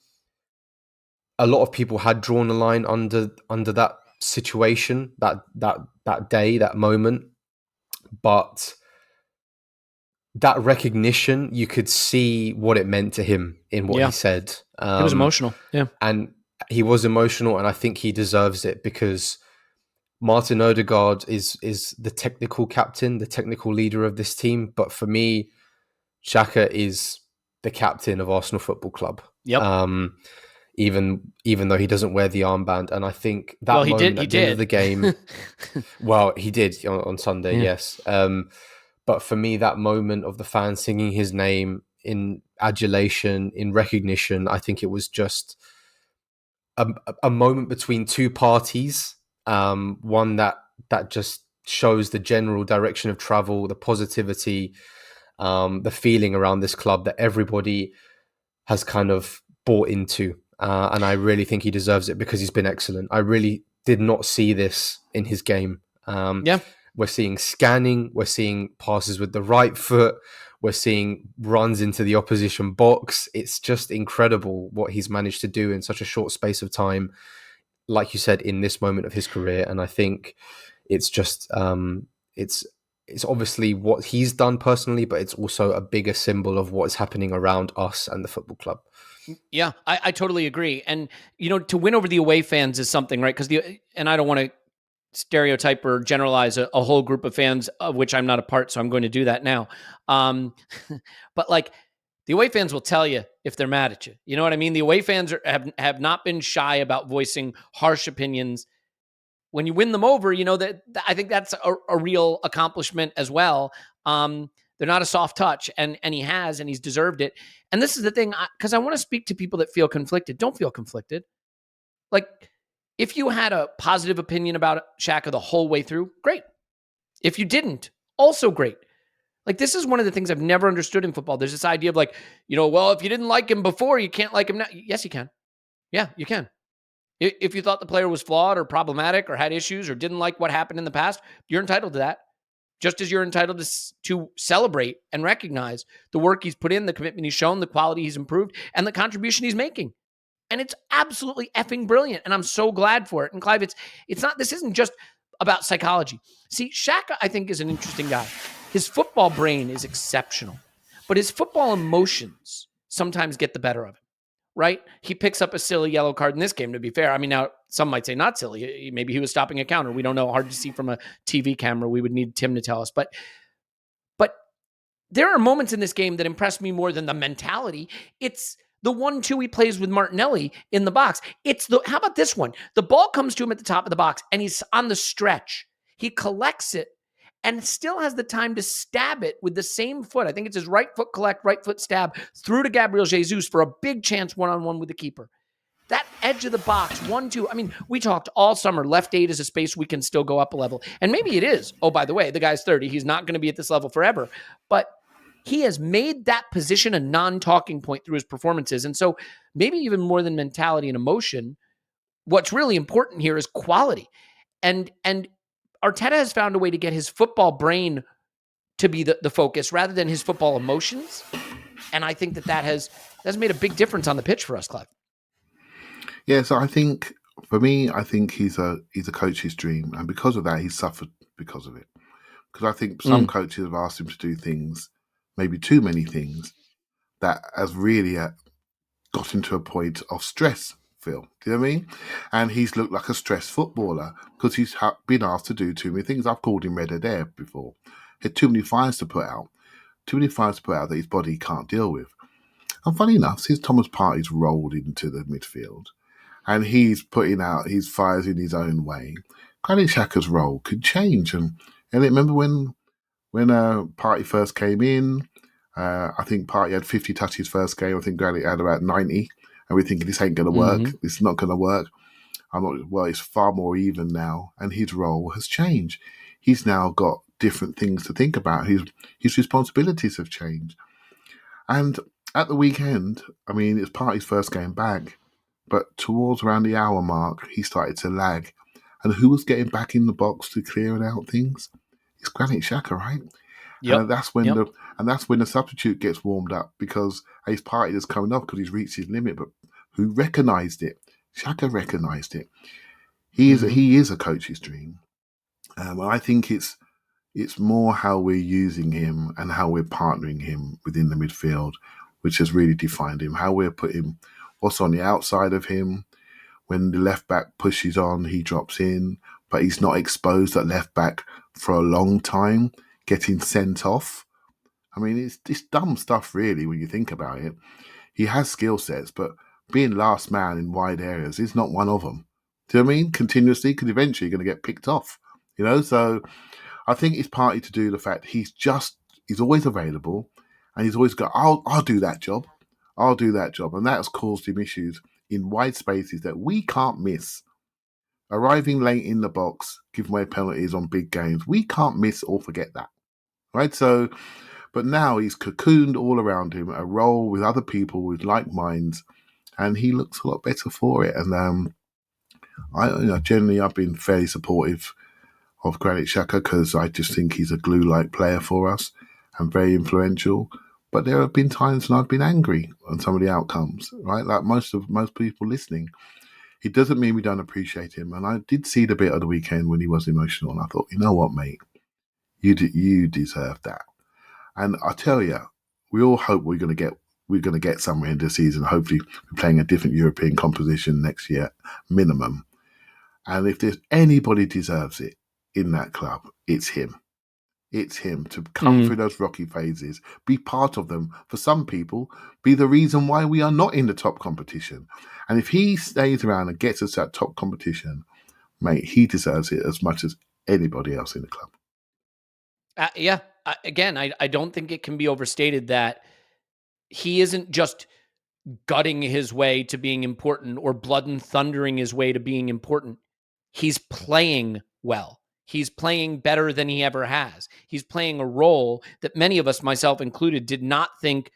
a lot of people had drawn a line under that situation, that day, that moment, but that recognition, you could see what it meant to him in what he said. It was emotional. Yeah. And he was emotional, and I think he deserves it because Martin Odegaard is the technical captain, the technical leader of this team. But for me, Xhaka is the captain of Arsenal Football Club. Yep. Even though he doesn't wear the armband. And I think that moment at the end of the game, well, he did on Sunday, yes. But for me, that moment of the fans singing his name in adulation, in recognition, I think it was just a moment between two parties. One that just shows the general direction of travel, the positivity, the feeling around this club that everybody has kind of bought into. And I really think he deserves it because he's been excellent. I really did not see this in his game. We're seeing scanning. We're seeing passes with the right foot. We're seeing runs into the opposition box. It's just incredible what he's managed to do in such a short space of time, like you said, in this moment of his career. And I think it's just, it's obviously what he's done personally, but it's also a bigger symbol of what is happening around us and the football club. Yeah, I totally agree. And, to win over the away fans is something, right? And I don't want to stereotype or generalize a whole group of fans, of which I'm not a part, so I'm going to do that now. But like, the away fans will tell you if they're mad at you. You know what I mean? The away fans have not been shy about voicing harsh opinions. When you win them over, that I think that's a real accomplishment as well. They're not a soft touch, and he's deserved it. And this is the thing, because I want to speak to people that feel conflicted. Don't feel conflicted. Like, if you had a positive opinion about Xhaka the whole way through, great. If you didn't, also great. Like, this is one of the things I've never understood in football. There's this idea of like, well, if you didn't like him before, you can't like him now. Yes, you can. Yeah, you can. If you thought the player was flawed or problematic or had issues or didn't like what happened in the past, you're entitled to that. just as you're entitled to celebrate and recognize the work he's put in, the commitment he's shown, the quality he's improved, and the contribution he's making. And it's absolutely effing brilliant. And I'm so glad for it. And Clive, this isn't just about psychology. See, Xhaka, I think, is an interesting guy. His football brain is exceptional, but his football emotions sometimes get the better of him, right? He picks up a silly yellow card in this game, to be fair. I mean, now some might say not silly. Maybe he was stopping a counter. We don't know. Hard to see from a TV camera. We would need Tim to tell us. But there are moments in this game that impress me more than the mentality. It's the 1-2 he plays with Martinelli in the box. How about this one? The ball comes to him at the top of the box and he's on the stretch. He collects it and still has the time to stab it with the same foot. I think it's his right foot collect, right foot stab through to Gabriel Jesus for a big chance one-on-one with the keeper. That edge of the box, 1-2. I mean, we talked all summer, left 8 is a space we can still go up a level. And maybe it is. Oh, by the way, the guy's 30. He's not going to be at this level forever. But he has made that position a non-talking point through his performances. And so maybe even more than mentality and emotion, what's really important here is quality. And Arteta has found a way to get his football brain to be the focus rather than his football emotions. And I think that has made a big difference on the pitch for us, Clive. Yeah, so I think, for me, I think he's a coach's dream. And because of that, he's suffered because of it. Because I think some coaches have asked him to do things, maybe too many things, that has really got him to a point of stress, Phil. Do you know what I mean? And he's looked like a stressed footballer because he's been asked to do too many things. I've called him red air before. He had too many fires to put out. Too many fires to put out that his body can't deal with. And funny enough, since Thomas Partey's rolled into the midfield and he's putting out his fires in his own way, Granit Xhaka's role could change. And remember when Partey first came in, I think Partey had 50 touches first game. I think Granit had about 90. And we're thinking, this ain't going to work. This is not going to work. It's far more even now. And his role has changed. He's now got different things to think about. His responsibilities have changed. And at the weekend, I mean, it's Partey's first game back. But towards around the hour mark, he started to lag. And who was getting back in the box to clearing out things? It's Granit Xhaka, right? Yep. And that's when the substitute gets warmed up because Ace Partey is coming off because he's reached his limit. But who recognised it? Xhaka recognised it. He is a coach's dream. And I think it's more how we're using him and how we're partnering him within the midfield, which has really defined him. How we're putting what's on the outside of him. When the left back pushes on, he drops in, but he's not exposed at left back for a long time, getting sent off. I mean, it's dumb stuff, really, when you think about it. He has skill sets, but being last man in wide areas is not one of them. Do you know what I mean? Continuously, because eventually you're going to get picked off. So I think it's partly to do with the fact he's always available, and he's always got, I'll do that job. I'll do that job. And that has caused him issues in wide spaces that we can't miss. Arriving late in the box, giving away penalties on big games, we can't miss or forget that. Right? So, but now he's cocooned all around him, a role with other people with like minds, and he looks a lot better for it. And generally I've been fairly supportive of Granit Xhaka because I just think he's a glue-like player for us and very influential. But there have been times when I've been angry on some of the outcomes, right? Like most people listening. It doesn't mean we don't appreciate him. And I did see the bit of the weekend when he was emotional, and I thought, you know what, mate? You deserve that. And I tell you, we all hope we're going to get somewhere in the season. Hopefully, we're playing a different European composition next year, minimum. And if there's anybody deserves it in that club, it's him. It's him to come through those rocky phases, be part of them. For some people, be the reason why we are not in the top competition. And if he stays around and gets us that top competition, mate, he deserves it as much as anybody else in the club. Again, I don't think it can be overstated that he isn't just gutting his way to being important or blood and thundering his way to being important. He's playing well. He's playing better than he ever has. He's playing a role that many of us, myself included, did not think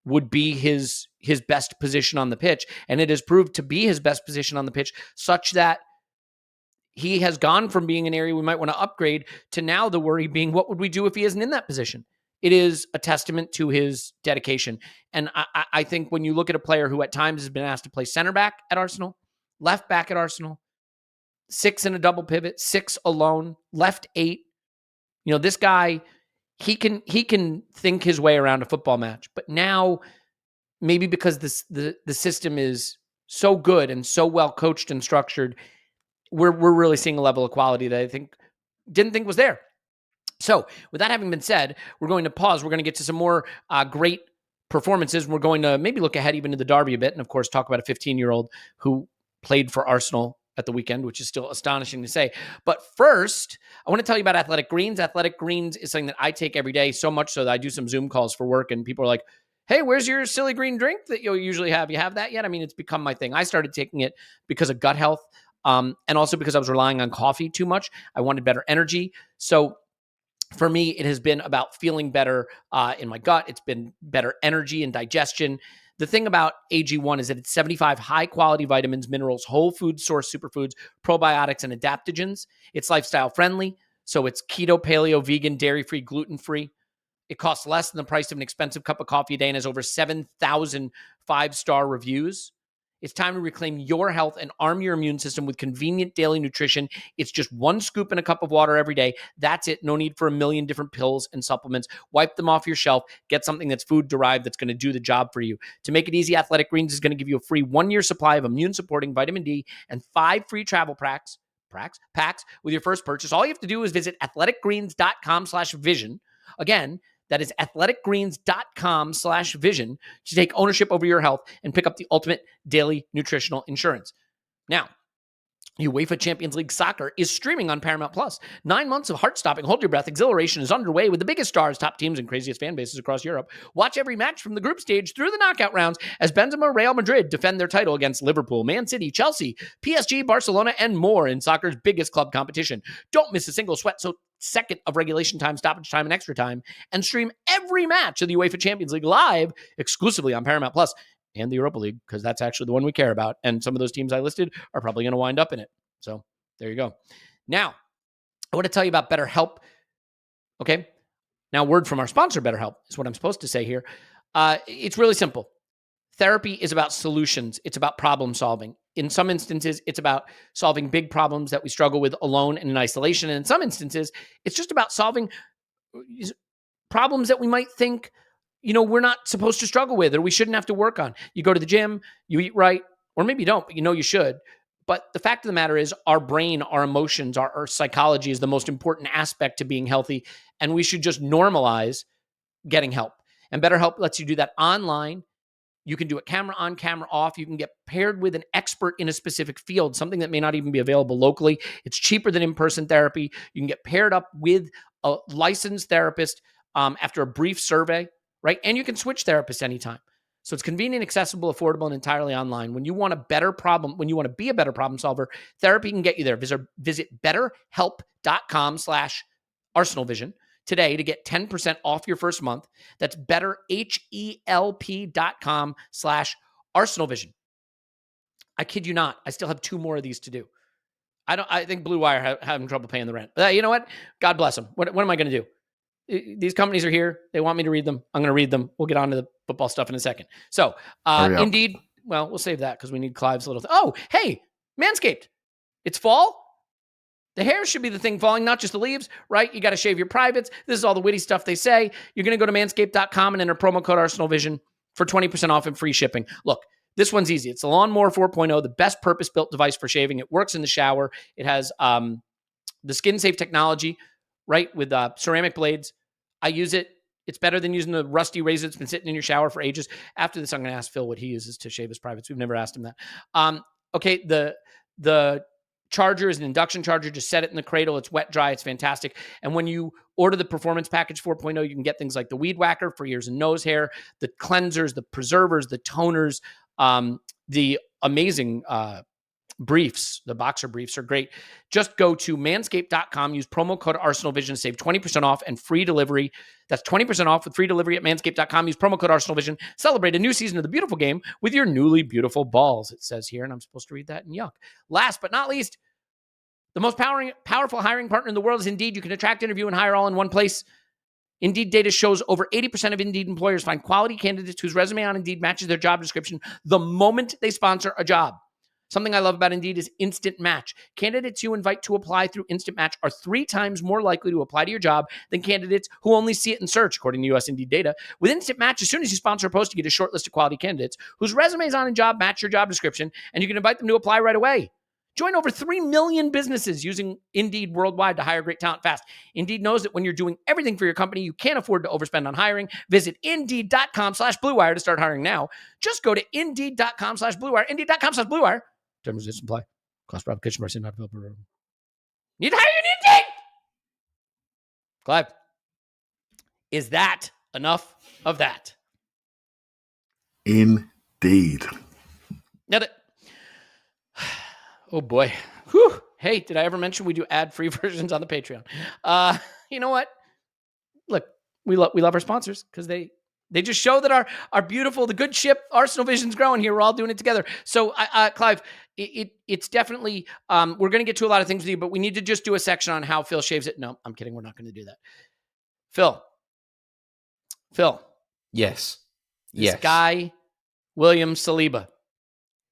would be his best position on the pitch. And it has proved to be his best position on the pitch, such that he has gone from being an area we might want to upgrade to now the worry being, what would we do if he isn't in that position? It is a testament to his dedication. And I think when you look at a player who at times has been asked to play center back at Arsenal, left back at Arsenal, 6 in a double pivot, 6 alone, left 8, this guy, he can think his way around a football match. But now, maybe because the system is so good and so well coached and structured, we're really seeing a level of quality that I didn't think was there. So with that having been said, we're going to pause. We're going to get to some more great performances. We're going to maybe look ahead even to the derby a bit, and of course talk about a 15-year-old who played for Arsenal at the weekend, which is still astonishing to say. But first, I want to tell you about Athletic Greens. Athletic Greens is something that I take every day, so much so that I do some Zoom calls for work, and people are like, hey, where's your silly green drink that you'll usually have? You have that yet? I mean, it's become my thing. I started taking it because of gut health, and also because I was relying on coffee too much. I wanted better energy. So for me, it has been about feeling better in my gut. It's been better energy and digestion. The thing about AG1 is that it's 75 high-quality vitamins, minerals, whole food source superfoods, probiotics, and adaptogens. It's lifestyle-friendly, so it's keto, paleo, vegan, dairy-free, gluten-free. It costs less than the price of an expensive cup of coffee a day and has over 7,000 five-star reviews. It's time to reclaim your health and arm your immune system with convenient daily nutrition. It's just 1 scoop in a cup of water every day. That's it. No need for a million different pills and supplements. Wipe them off your shelf. Get something that's food-derived that's going to do the job for you. To make it easy, Athletic Greens is going to give you a free 1-year supply of immune-supporting vitamin D and 5 free travel packs with your first purchase. All you have to do is visit athleticgreens.com/vision. Again, that is athleticgreens.com/vision to take ownership over your health and pick up the ultimate daily nutritional insurance. Now, UEFA Champions League soccer is streaming on Paramount+. 9 months of heart-stopping, hold-your-breath exhilaration is underway with the biggest stars, top teams, and craziest fan bases across Europe. Watch every match from the group stage through the knockout rounds as Benzema, Real Madrid defend their title against Liverpool, Man City, Chelsea, PSG, Barcelona, and more in soccer's biggest club competition. Don't miss a single second of regulation time, stoppage time, and extra time, and stream every match of the UEFA Champions League live exclusively on Paramount+. And the Europa League, because that's actually the one we care about. And some of those teams I listed are probably going to wind up in it. So there you go. Now, I want to tell you about BetterHelp. Okay. Now, word from our sponsor, BetterHelp, is what I'm supposed to say here. It's really simple. Therapy is about solutions. It's about problem solving. In some instances, it's about solving big problems that we struggle with alone and in isolation. And in some instances, it's just about solving problems that we might think we're not supposed to struggle with or we shouldn't have to work on. You go to the gym, you eat right, or maybe you don't, but you should. But the fact of the matter is our brain, our emotions, our psychology is the most important aspect to being healthy, and we should just normalize getting help. And BetterHelp lets you do that online. You can do it camera on, camera off. You can get paired with an expert in a specific field, something that may not even be available locally. It's cheaper than in-person therapy. You can get paired up with a licensed therapist after a brief survey. Right? And you can switch therapists anytime. So it's convenient, accessible, affordable, and entirely online. When you want to be a better problem solver, therapy can get you there. Visit betterhelp.com/ArsenalVision today to get 10% off your first month. That's betterhelp.com/ArsenalVision. I kid you not. I still have 2 more of these to do. I think Blue Wire having trouble paying the rent. You know what? God bless them. What am I going to do? These companies are here. They want me to read them. I'm going to read them. We'll get on to the football stuff in a second. So, Indeed, well, we'll save that because we need Clive's little... Oh, hey, Manscaped. It's fall. The hair should be the thing falling, not just the leaves, right? You got to shave your privates. This is all the witty stuff they say. You're going to go to manscaped.com and enter promo code ArsenalVision for 20% off and free shipping. Look, this one's easy. It's the Lawnmower 4.0, the best purpose-built device for shaving. It works in the shower. It has the skin-safe technology, right, with ceramic blades. I use it. It's better than using the rusty razor that's been sitting in your shower for ages. After this, I'm going to ask Phil what he uses to shave his privates. We've never asked him that. Okay, the charger is an induction charger. Just set it in the cradle. It's wet, dry. It's fantastic. And when you order the Performance Package 4.0, you can get things like the Weed Whacker for ears and nose hair, the cleansers, the preservers, the toners, the amazing briefs. The boxer briefs are great. Just go to manscaped.com, use promo code ArsenalVision to save 20% off and free delivery. That's 20% off with free delivery at manscaped.com. Use promo code ArsenalVision. Celebrate a new season of the beautiful game with your newly beautiful balls, it says here, and I'm supposed to read that in yuck. Last but not least, The most powerful hiring partner in the world is Indeed. You can attract, interview, and hire all in one place. Indeed data shows over 80% of Indeed employers find quality candidates whose resume on Indeed matches their job description the moment they sponsor a job. Something I love about Indeed is Instant Match. Candidates you invite to apply through Instant Match are 3 times more likely to apply to your job than candidates who only see it in search, according to U.S. Indeed data. With Instant Match, as soon as you sponsor a post, you get a short list of quality candidates whose resumes on a job match your job description, and you can invite them to apply right away. Join over 3 million businesses using Indeed worldwide to hire great talent fast. Indeed knows that when you're doing everything for your company, you can't afford to overspend on hiring. Visit Indeed.com/Blue Wire to start hiring now. Just go to Indeed.com/Blue Wire. Indeed.com/Blue Wire. Terms and apply. Cost per application, mercy, not developer. Need to hire you, Indeed! Clive, is that enough of that? Indeed. Now that... Oh boy. Whew. Hey, did I ever mention we do ad-free versions on the Patreon? You know what? Look, we love our sponsors because they just show that our beautiful, the good ship, Arsenal Vision's growing here. We're all doing it together. So, Clive, it's definitely, we're going to get to a lot of things with you, but we need to just do a section on how Phil shaves it. No, I'm kidding. We're not going to do that. Phil. Yes. This guy, William Saliba.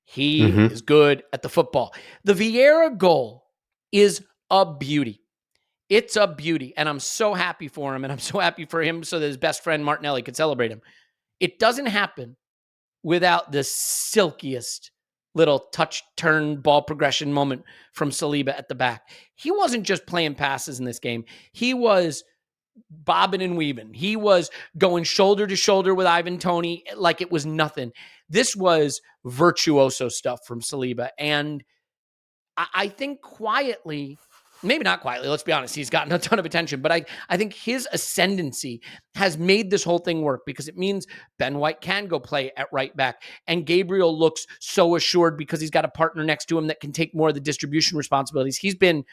He is good at the football. The Vieira goal is a beauty. It's a beauty. And I'm so happy for him. And I'm so happy for him so that his best friend Martinelli could celebrate him. It doesn't happen without the silkiest little touch, turn, ball progression moment from Saliba at the back. He wasn't just playing passes in this game. He was bobbing and weaving. He was going shoulder to shoulder with Ivan Toney like it was nothing. This was virtuoso stuff from Saliba. And I think quietly, maybe not quietly, let's be honest, he's gotten a ton of attention, but I think his ascendancy has made this whole thing work because it means Ben White can go play at right back. And Gabriel looks so assured because he's got a partner next to him that can take more of the distribution responsibilities. He's been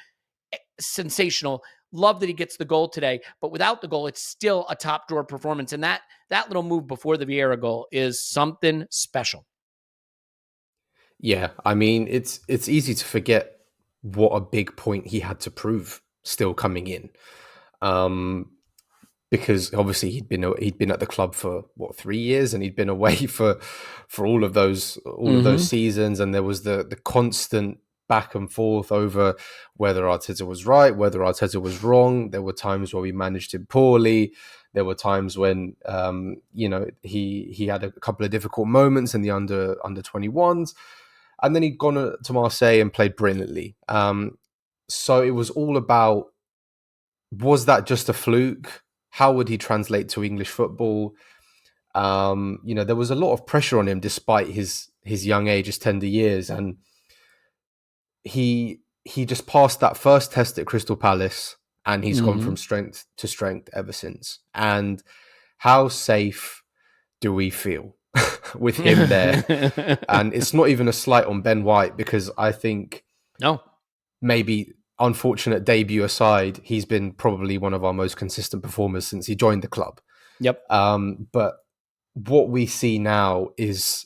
sensational. Love that he gets the goal today, but without the goal, it's still a top drawer performance. And that little move before the Vieira goal is something special. Yeah, I mean, it's easy to forget what a big point he had to prove still coming in, because obviously he'd been at the club for 3 years, and he'd been away for all of those seasons, and there was the constant back and forth over whether Arteta was right, whether Arteta was wrong. There were times where we managed him poorly. There were times when he had a couple of difficult moments in the under 21s. And then he'd gone to Marseille and played brilliantly. So it was all about, was that just a fluke? How would he translate to English football? There was a lot of pressure on him despite his young age, his tender years. And he just passed that first test at Crystal Palace, and he's gone from strength to strength ever since. And how safe do we feel with him there? And it's not even a slight on Ben White, because I think maybe unfortunate debut aside, he's been probably one of our most consistent performers since he joined the club. Yep. But what we see now is,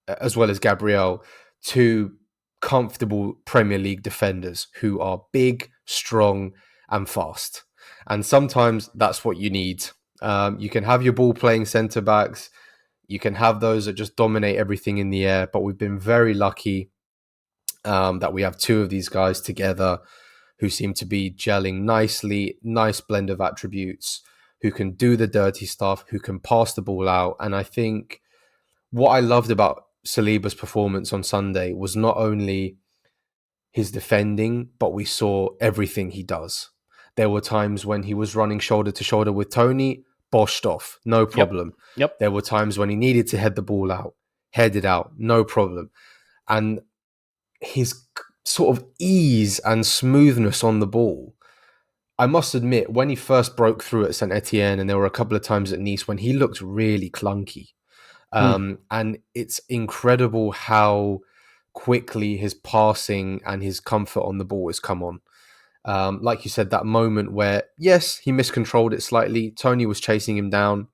as well as Gabriel, two comfortable Premier League defenders who are big, strong, and fast. And sometimes that's what you need. You can have your ball playing centre backs. You can have those that just dominate everything in the air. But we've been very lucky that we have two of these guys together who seem to be gelling nicely, nice blend of attributes, who can do the dirty stuff, who can pass the ball out. And I think what I loved about Saliba's performance on Sunday was not only his defending, but we saw everything he does. There were times when he was running shoulder to shoulder with Toney, boshed off, no problem. Yep. There were times when he needed to head the ball out, headed out, no problem. And his sort of ease and smoothness on the ball, I must admit, when he first broke through at St Etienne, and there were a couple of times at Nice when he looked really clunky. And it's incredible how quickly his passing and his comfort on the ball has come on. Like you said, that moment where, yes, he miscontrolled it slightly. Toney was chasing him down.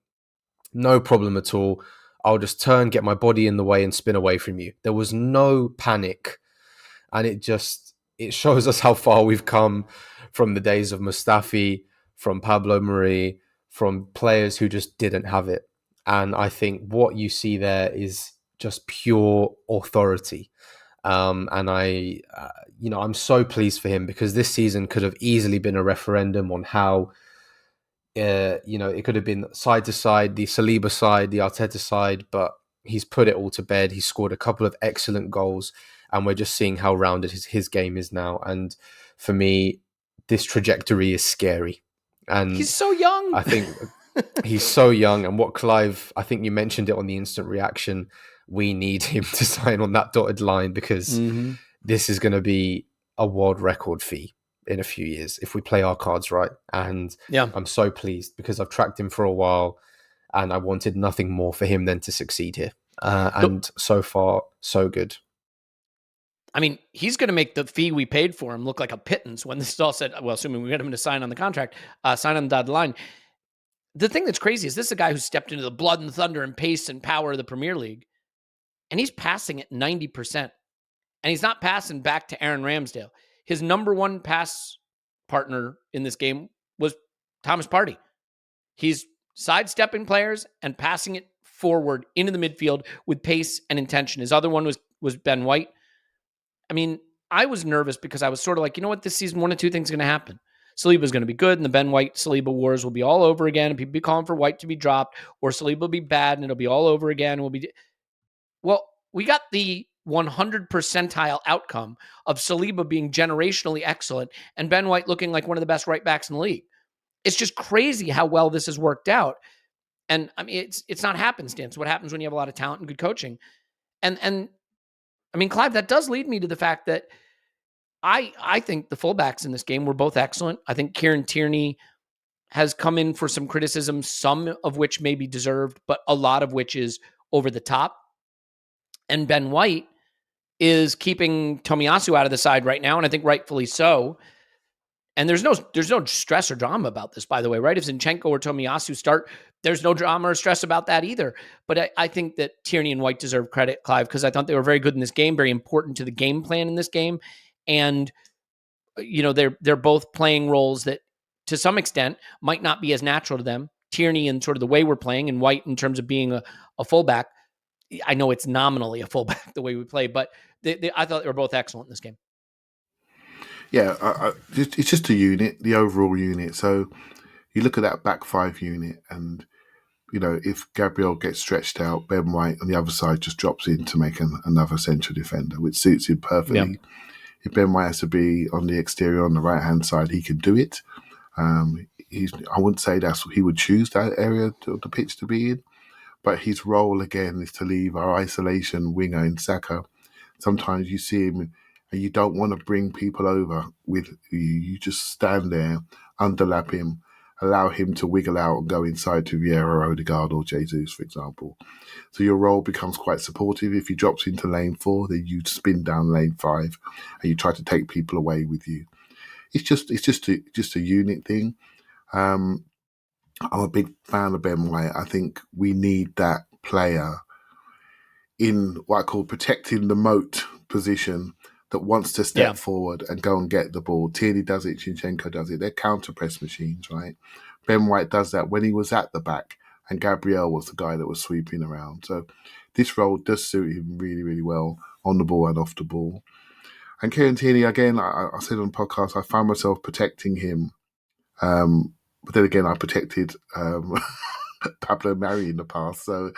No problem at all. I'll just turn, get my body in the way and spin away from you. There was no panic. And it just, it shows us how far we've come from the days of Mustafi, from Pablo Mari, from players who just didn't have it. And I think what you see there is just pure authority. And I'm so pleased for him, because this season could have easily been a referendum on how, it could have been side to side, the Saliba side, the Arteta side, but he's put it all to bed. He's scored a couple of excellent goals, and we're just seeing how rounded his game is now. And for me, this trajectory is scary. And he's so young. I think he's so young. And what Clive, I think you mentioned it on the instant reaction, we need him to sign on that dotted line, because this is going to be a world record fee in a few years if we play our cards right. And I'm so pleased, because I've tracked him for a while and I wanted nothing more for him than to succeed here. And so far, so good. I mean, he's going to make the fee we paid for him look like a pittance when this is all said. Well, assuming we get him to sign on the contract, sign on the dotted line. The thing that's crazy is this is a guy who stepped into the blood and thunder and pace and power of the Premier League, and he's passing at 90%. And he's not passing back to Aaron Ramsdale. His number one pass partner in this game was Thomas Partey. He's sidestepping players and passing it forward into the midfield with pace and intention. His other one was Ben White. I mean, I was nervous because I was sort of like, you know what, this season, one of two things are going to happen. Saliba's going to be good, and the Ben White-Saliba wars will be all over again, and people be calling for White to be dropped, or Saliba will be bad, and it'll be all over again. Well, we got the 100 percentile outcome of Saliba being generationally excellent and Ben White looking like one of the best right backs in the league. It's just crazy how well this has worked out. And I mean, it's not happenstance. What happens when you have a lot of talent and good coaching? And I mean, Clive, that does lead me to the fact that I think the fullbacks in this game were both excellent. I think Kieran Tierney has come in for some criticism, some of which may be deserved, but a lot of which is over the top. And Ben White is keeping Tomiyasu out of the side right now, and I think rightfully so. And there's no stress or drama about this, by the way, right? If Zinchenko or Tomiyasu start, there's no drama or stress about that either. But I think that Tierney and White deserve credit, Clive, because I thought they were very good in this game, very important to the game plan in this game. And, you know, they're both playing roles that, to some extent, might not be as natural to them. Tierney in sort of the way we're playing, and White in terms of being a fullback. I know it's nominally a fullback the way we play, but I thought they were both excellent in this game. Yeah, it's just a unit, the overall unit. So you look at that back five unit, and you know, if Gabriel gets stretched out, Ben White on the other side just drops in to make another central defender, which suits him perfectly. Yep. If Ben White has to be on the exterior on the right hand side, he can do it. I wouldn't say he would choose that area of the pitch to be in, but his role again is to leave our isolation winger in Xhaka. Sometimes you see him and you don't want to bring people over with you. You just stand there, underlap him, allow him to wiggle out and go inside to Vieira, Odegaard or Jesus, for example. So your role becomes quite supportive. If he drops into lane 4, then you spin down lane 5 and you try to take people away with you. It's just a unit thing. I'm a big fan of Ben White. I think we need that player in what I call protecting the moat position that wants to step forward and go and get the ball. Tierney does it, Zinchenko does it. They're counter-press machines, right? Ben White does that when he was at the back, and Gabriel was the guy that was sweeping around. So this role does suit him really, really well on the ball and off the ball. And Kieran Tierney, again, I said on the podcast, I found myself protecting him. But then again, I protected Pablo Mari in the past. So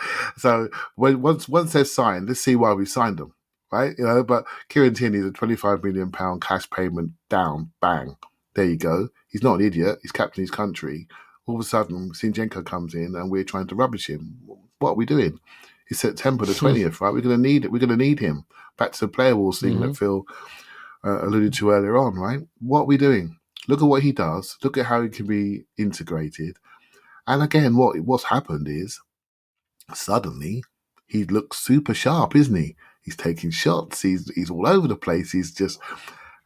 once they're signed, let's see why we signed them, right? You know, but Kieran Tierney is a £25 million cash payment down, bang, there you go. He's not an idiot. He's captain his country. All of a sudden, Zinchenko comes in and we're trying to rubbish him. What are we doing? It's September the 20th, right? We're going to need it. We're going to need him. Back to the player wars thing that Phil alluded to earlier on, right? What are we doing? Look at what he does. Look at how he can be integrated. And again, what's happened is suddenly he looks super sharp, isn't he? He's taking shots. He's all over the place.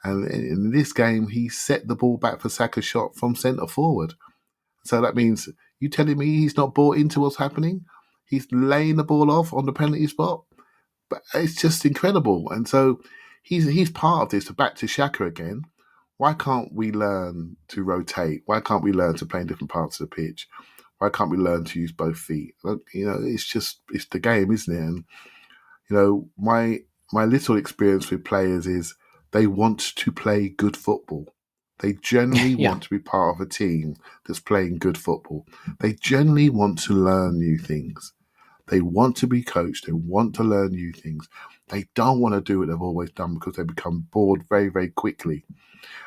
And in this game, he set the ball back for Saka's shot from centre forward. So that means you telling me he's not bought into what's happening? He's laying the ball off on the penalty spot. But it's just incredible. And so he's part of this. So back to Xhaka again. Why can't we learn to rotate? Why can't we learn to play in different parts of the pitch? Why can't we learn to use both feet? It's the game, isn't it? And my little experience with players is they want to play good football. They generally want to be part of a team that's playing good football. They generally want to learn new things. They want to be coached. They want to learn new things. They don't want to do what they've always done because they become bored very, very quickly.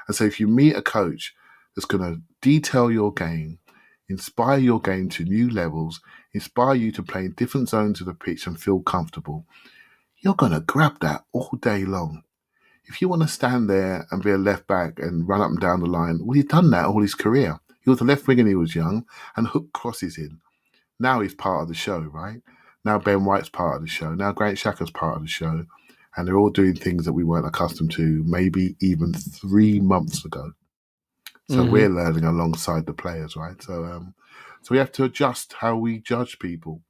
And so if you meet a coach that's going to detail your game, inspire your game to new levels, inspire you to play in different zones of the pitch and feel comfortable, you're going to grab that all day long. If you want to stand there and be a left back and run up and down the line, well, he's done that all his career. He was a left winger when he was young and hooked crosses in. Now he's part of the show, right? Now Ben White's part of the show. Now Granit Xhaka's part of the show. And they're all doing things that we weren't accustomed to maybe even 3 months ago. So we're learning alongside the players, right? So we have to adjust how we judge people.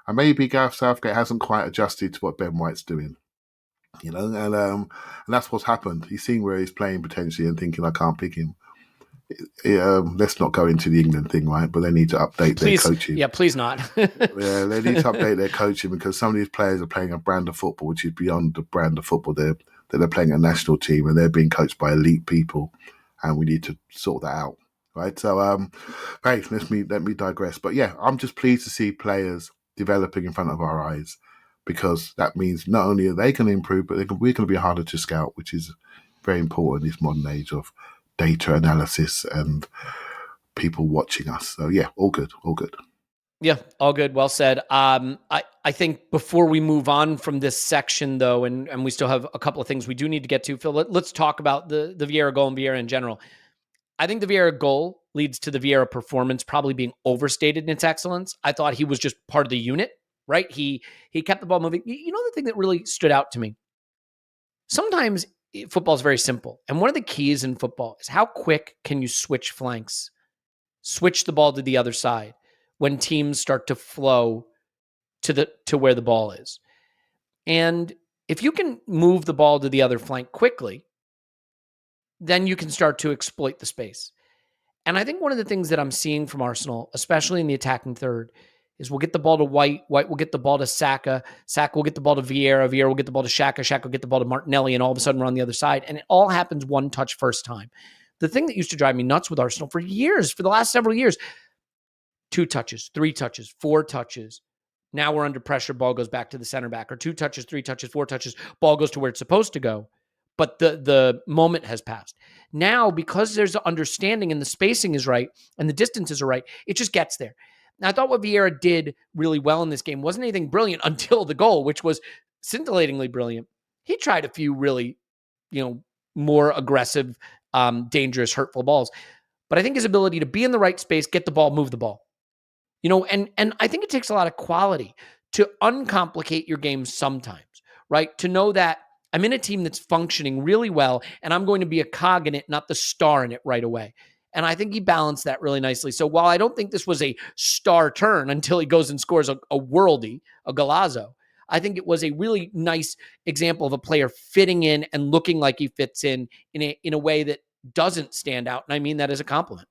And maybe Gareth Southgate hasn't quite adjusted to what Ben White's doing. And that's what's happened. He's seen where he's playing potentially and thinking, I can't pick him. Let's not go into the England thing, right? But they need to update their coaching. Yeah, please not. They need to update their coaching because some of these players are playing a brand of football which is beyond the brand of football. They're playing a national team and they're being coached by elite people, and we need to sort that out, right? So, hey, let me digress. But yeah, I'm just pleased to see players developing in front of our eyes, because that means not only are they going to improve, but we're going to be harder to scout, which is very important in this modern age of data analysis and people watching us. So yeah, all good. Yeah, all good. Well said. I think before we move on from this section, though, and we still have a couple of things we do need to get to, Phil, let's talk about the Vieira goal and Vieira in general. I think the Vieira goal leads to the Vieira performance probably being overstated in its excellence. I thought he was just part of the unit, right? He kept the ball moving. You know, the thing that really stood out to me, sometimes football is very simple. And one of the keys in football is how quick can you switch flanks, switch the ball to the other side when teams start to flow to where the ball is. And if you can move the ball to the other flank quickly, then you can start to exploit the space. And I think one of the things that I'm seeing from Arsenal, especially in the attacking third, is we'll get the ball to White will get the ball to Saka will get the ball to Vieira will get the ball to Xhaka will get the ball to Martinelli, and all of a sudden we're on the other side. And it all happens one touch first time. The thing that used to drive me nuts with Arsenal for the last several years, 2 touches, 3 touches, 4 touches. Now we're under pressure, ball goes back to the center back, or 2 touches, 3 touches, 4 touches, ball goes to where it's supposed to go. But the moment has passed. Now, because there's understanding and the spacing is right and the distances are right, it just gets there. Now, I thought what Vieira did really well in this game wasn't anything brilliant until the goal, which was scintillatingly brilliant. He tried a few really, more aggressive, dangerous, hurtful balls. But I think his ability to be in the right space, get the ball, move the ball. And I think it takes a lot of quality to uncomplicate your game sometimes, right? To know that I'm in a team that's functioning really well, and I'm going to be a cog in it, not the star in it right away. And I think he balanced that really nicely. So while I don't think this was a star turn until he goes and scores a worldie, a Golazo, I think it was a really nice example of a player fitting in and looking like he fits in a way that doesn't stand out. And I mean that as a compliment.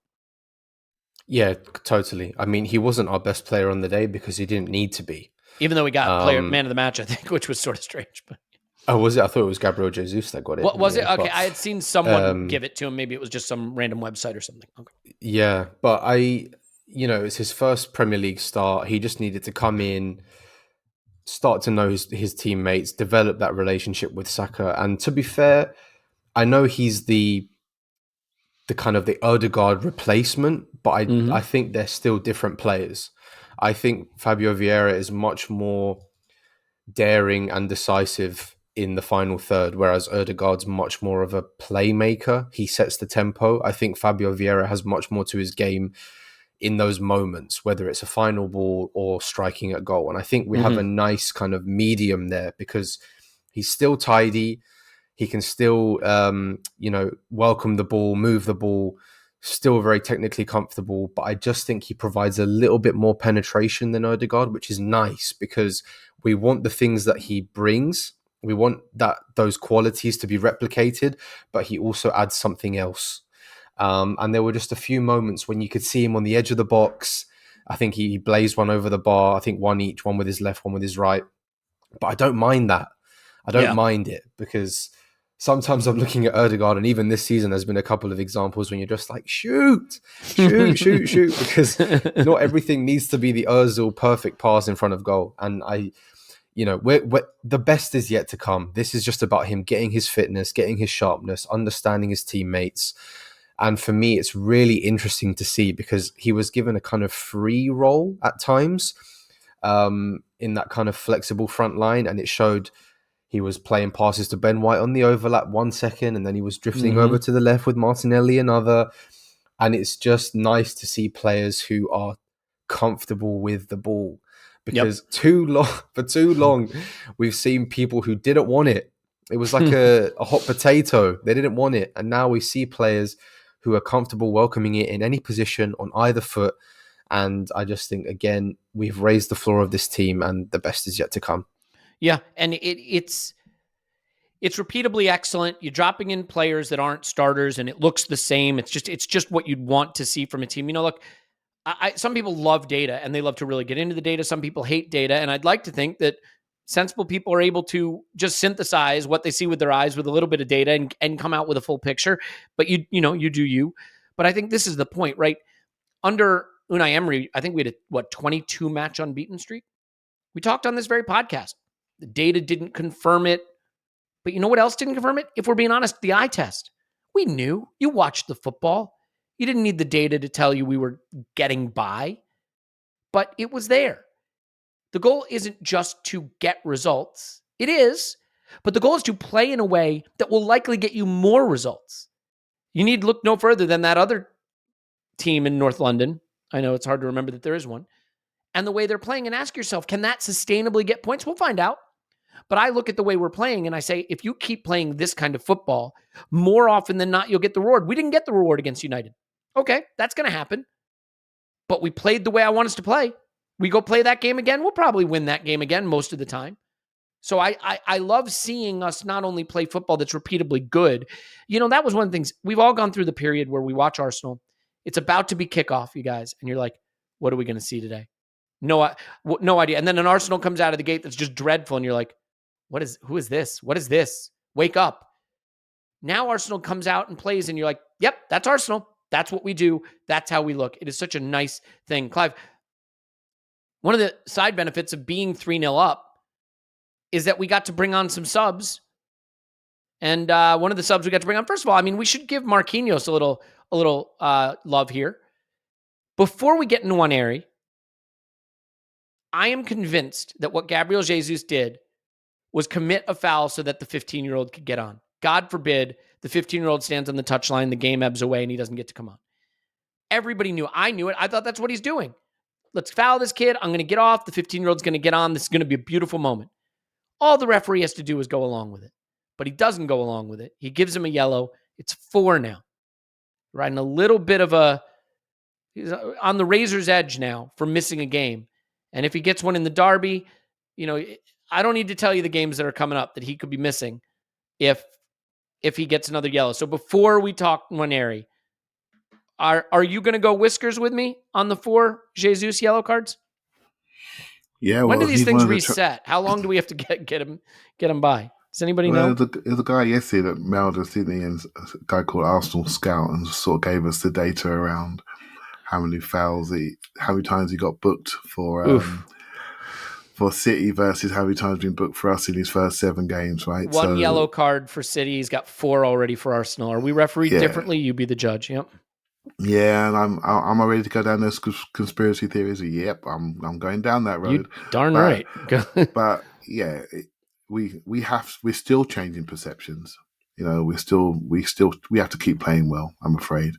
Yeah, totally. I mean, he wasn't our best player on the day because he didn't need to be. Even though he got man of the match, I think, which was sort of strange. But oh, was it? I thought it was Gabriel Jesus that got it. What was it? Okay, I had seen someone give it to him. Maybe it was just some random website or something. Okay. Yeah, but it's his first Premier League start. He just needed to come in, start to know his teammates, develop that relationship with Saka. And to be fair, I know he's the kind of the Odegaard replacement, but I think they're still different players. I think Fabio Vieira is much more daring and decisive in the final third, whereas Odegaard's much more of a playmaker. He sets the tempo. I think Fabio Vieira has much more to his game in those moments, whether it's a final ball or striking a goal. And I think we have a nice kind of medium there because he's still tidy. He can still, welcome the ball, move the ball, still very technically comfortable. But I just think he provides a little bit more penetration than Odegaard, which is nice because we want the things that he brings We want those qualities to be replicated, but he also adds something else. And there were just a few moments when you could see him on the edge of the box. I think he blazed one over the bar. I think one each, one with his left, one with his right. But I don't mind that. I don't mind it, because sometimes I'm looking at Ødegaard, and even this season there's been a couple of examples when you're just like, shoot, because not everything needs to be the Ozil perfect pass in front of goal. And we're, the best is yet to come. This is just about him getting his fitness, getting his sharpness, understanding his teammates. And for me, it's really interesting to see, because he was given a kind of free role at times in that kind of flexible front line. And it showed he was playing passes to Ben White on the overlap 1 second, and then he was drifting over to the left with Martinelli another. And it's just nice to see players who are comfortable with the ball, because for too long, we've seen people who didn't want it. It was like a hot potato. They didn't want it. And now we see players who are comfortable welcoming it in any position on either foot. And I just think, again, we've raised the floor of this team, and the best is yet to come. Yeah, and it's repeatably excellent. You're dropping in players that aren't starters, and it looks the same. It's just what you'd want to see from a team. Look, some people love data, and they love to really get into the data. Some people hate data, and I'd like to think that sensible people are able to just synthesize what they see with their eyes with a little bit of data and come out with a full picture. But you do you. But I think this is the point, right? Under Unai Emery, I think we had a 22 match unbeaten streak. We talked on this very podcast. The data didn't confirm it. But you know what else didn't confirm it? If we're being honest, the eye test. We knew. You watched the football. You didn't need the data to tell you we were getting by. But it was there. The goal isn't just to get results. It is. But the goal is to play in a way that will likely get you more results. You need to look no further than that other team in North London. I know it's hard to remember that there is one. And the way they're playing, and ask yourself, can that sustainably get points? We'll find out. But I look at the way we're playing and I say, if you keep playing this kind of football, more often than not, you'll get the reward. We didn't get the reward against United. Okay, that's going to happen. But we played the way I want us to play. We go play that game again, we'll probably win that game again most of the time. So I love seeing us not only play football that's repeatably good. That was one of the things. We've all gone through the period where we watch Arsenal. It's about to be kickoff, you guys. And you're like, what are we going to see today? No idea. And then an Arsenal comes out of the gate that's just dreadful. And you're like, who is this? What is this? Wake up. Now Arsenal comes out and plays and you're like, yep, that's Arsenal. That's what we do. That's how we look. It is such a nice thing. Clive, one of the side benefits of being 3-0 up is that we got to bring on some subs. And one of the subs we got to bring on, first of all, we should give Marquinhos a little love here. Before we get into Nwaneri, I am convinced that what Gabriel Jesus did was commit a foul so that the 15-year-old could get on. God forbid the 15-year-old stands on the touchline, the game ebbs away, and he doesn't get to come on. Everybody knew. I knew it. I thought that's what he's doing. Let's foul this kid. I'm going to get off. The 15-year-old's going to get on. This is going to be a beautiful moment. All the referee has to do is go along with it. But he doesn't go along with it. He gives him a yellow. It's 4 now. Riding a little bit of he's on the razor's edge now for missing a game. And if he gets one in the derby, I don't need to tell you the games that are coming up that he could be missing if he gets another yellow. So before we talk Nwaneri, are you going to go whiskers with me on the 4 Jesus yellow cards? Yeah. When do these things reset? How long do we have to get him by? Does anybody know? There's a guy yesterday that mailed us, didn't he? And a guy called Arsenal Scout, and sort of gave us the data around how many fouls how many times he got booked for City versus how many times been booked for us in his first 7 games, right? One yellow card for City. He's got 4 already for Arsenal. Are we refereed differently? You be the judge. Yep. Yeah, and I'm ready to go down those conspiracy theories. Yep, I'm going down that road. You darn right. But yeah, we're still changing perceptions. We have to keep playing well. I'm afraid,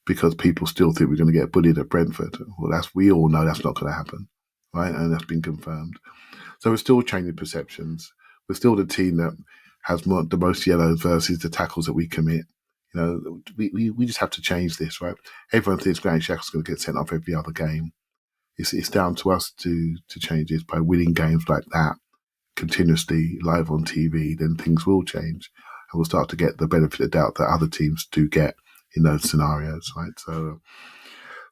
because people still think we're going to get bullied at Brentford. Well, we all know that's not going to happen, right? And that's been confirmed. So we're still changing perceptions. We're still the team that has the most yellows versus the tackles that we commit. We just have to change this, right? Everyone thinks Granit Xhaka's going to get sent off every other game. It's down to us to change this by winning games like that, continuously live on TV, then things will change, and we'll start to get the benefit of the doubt that other teams do get in those scenarios, right? So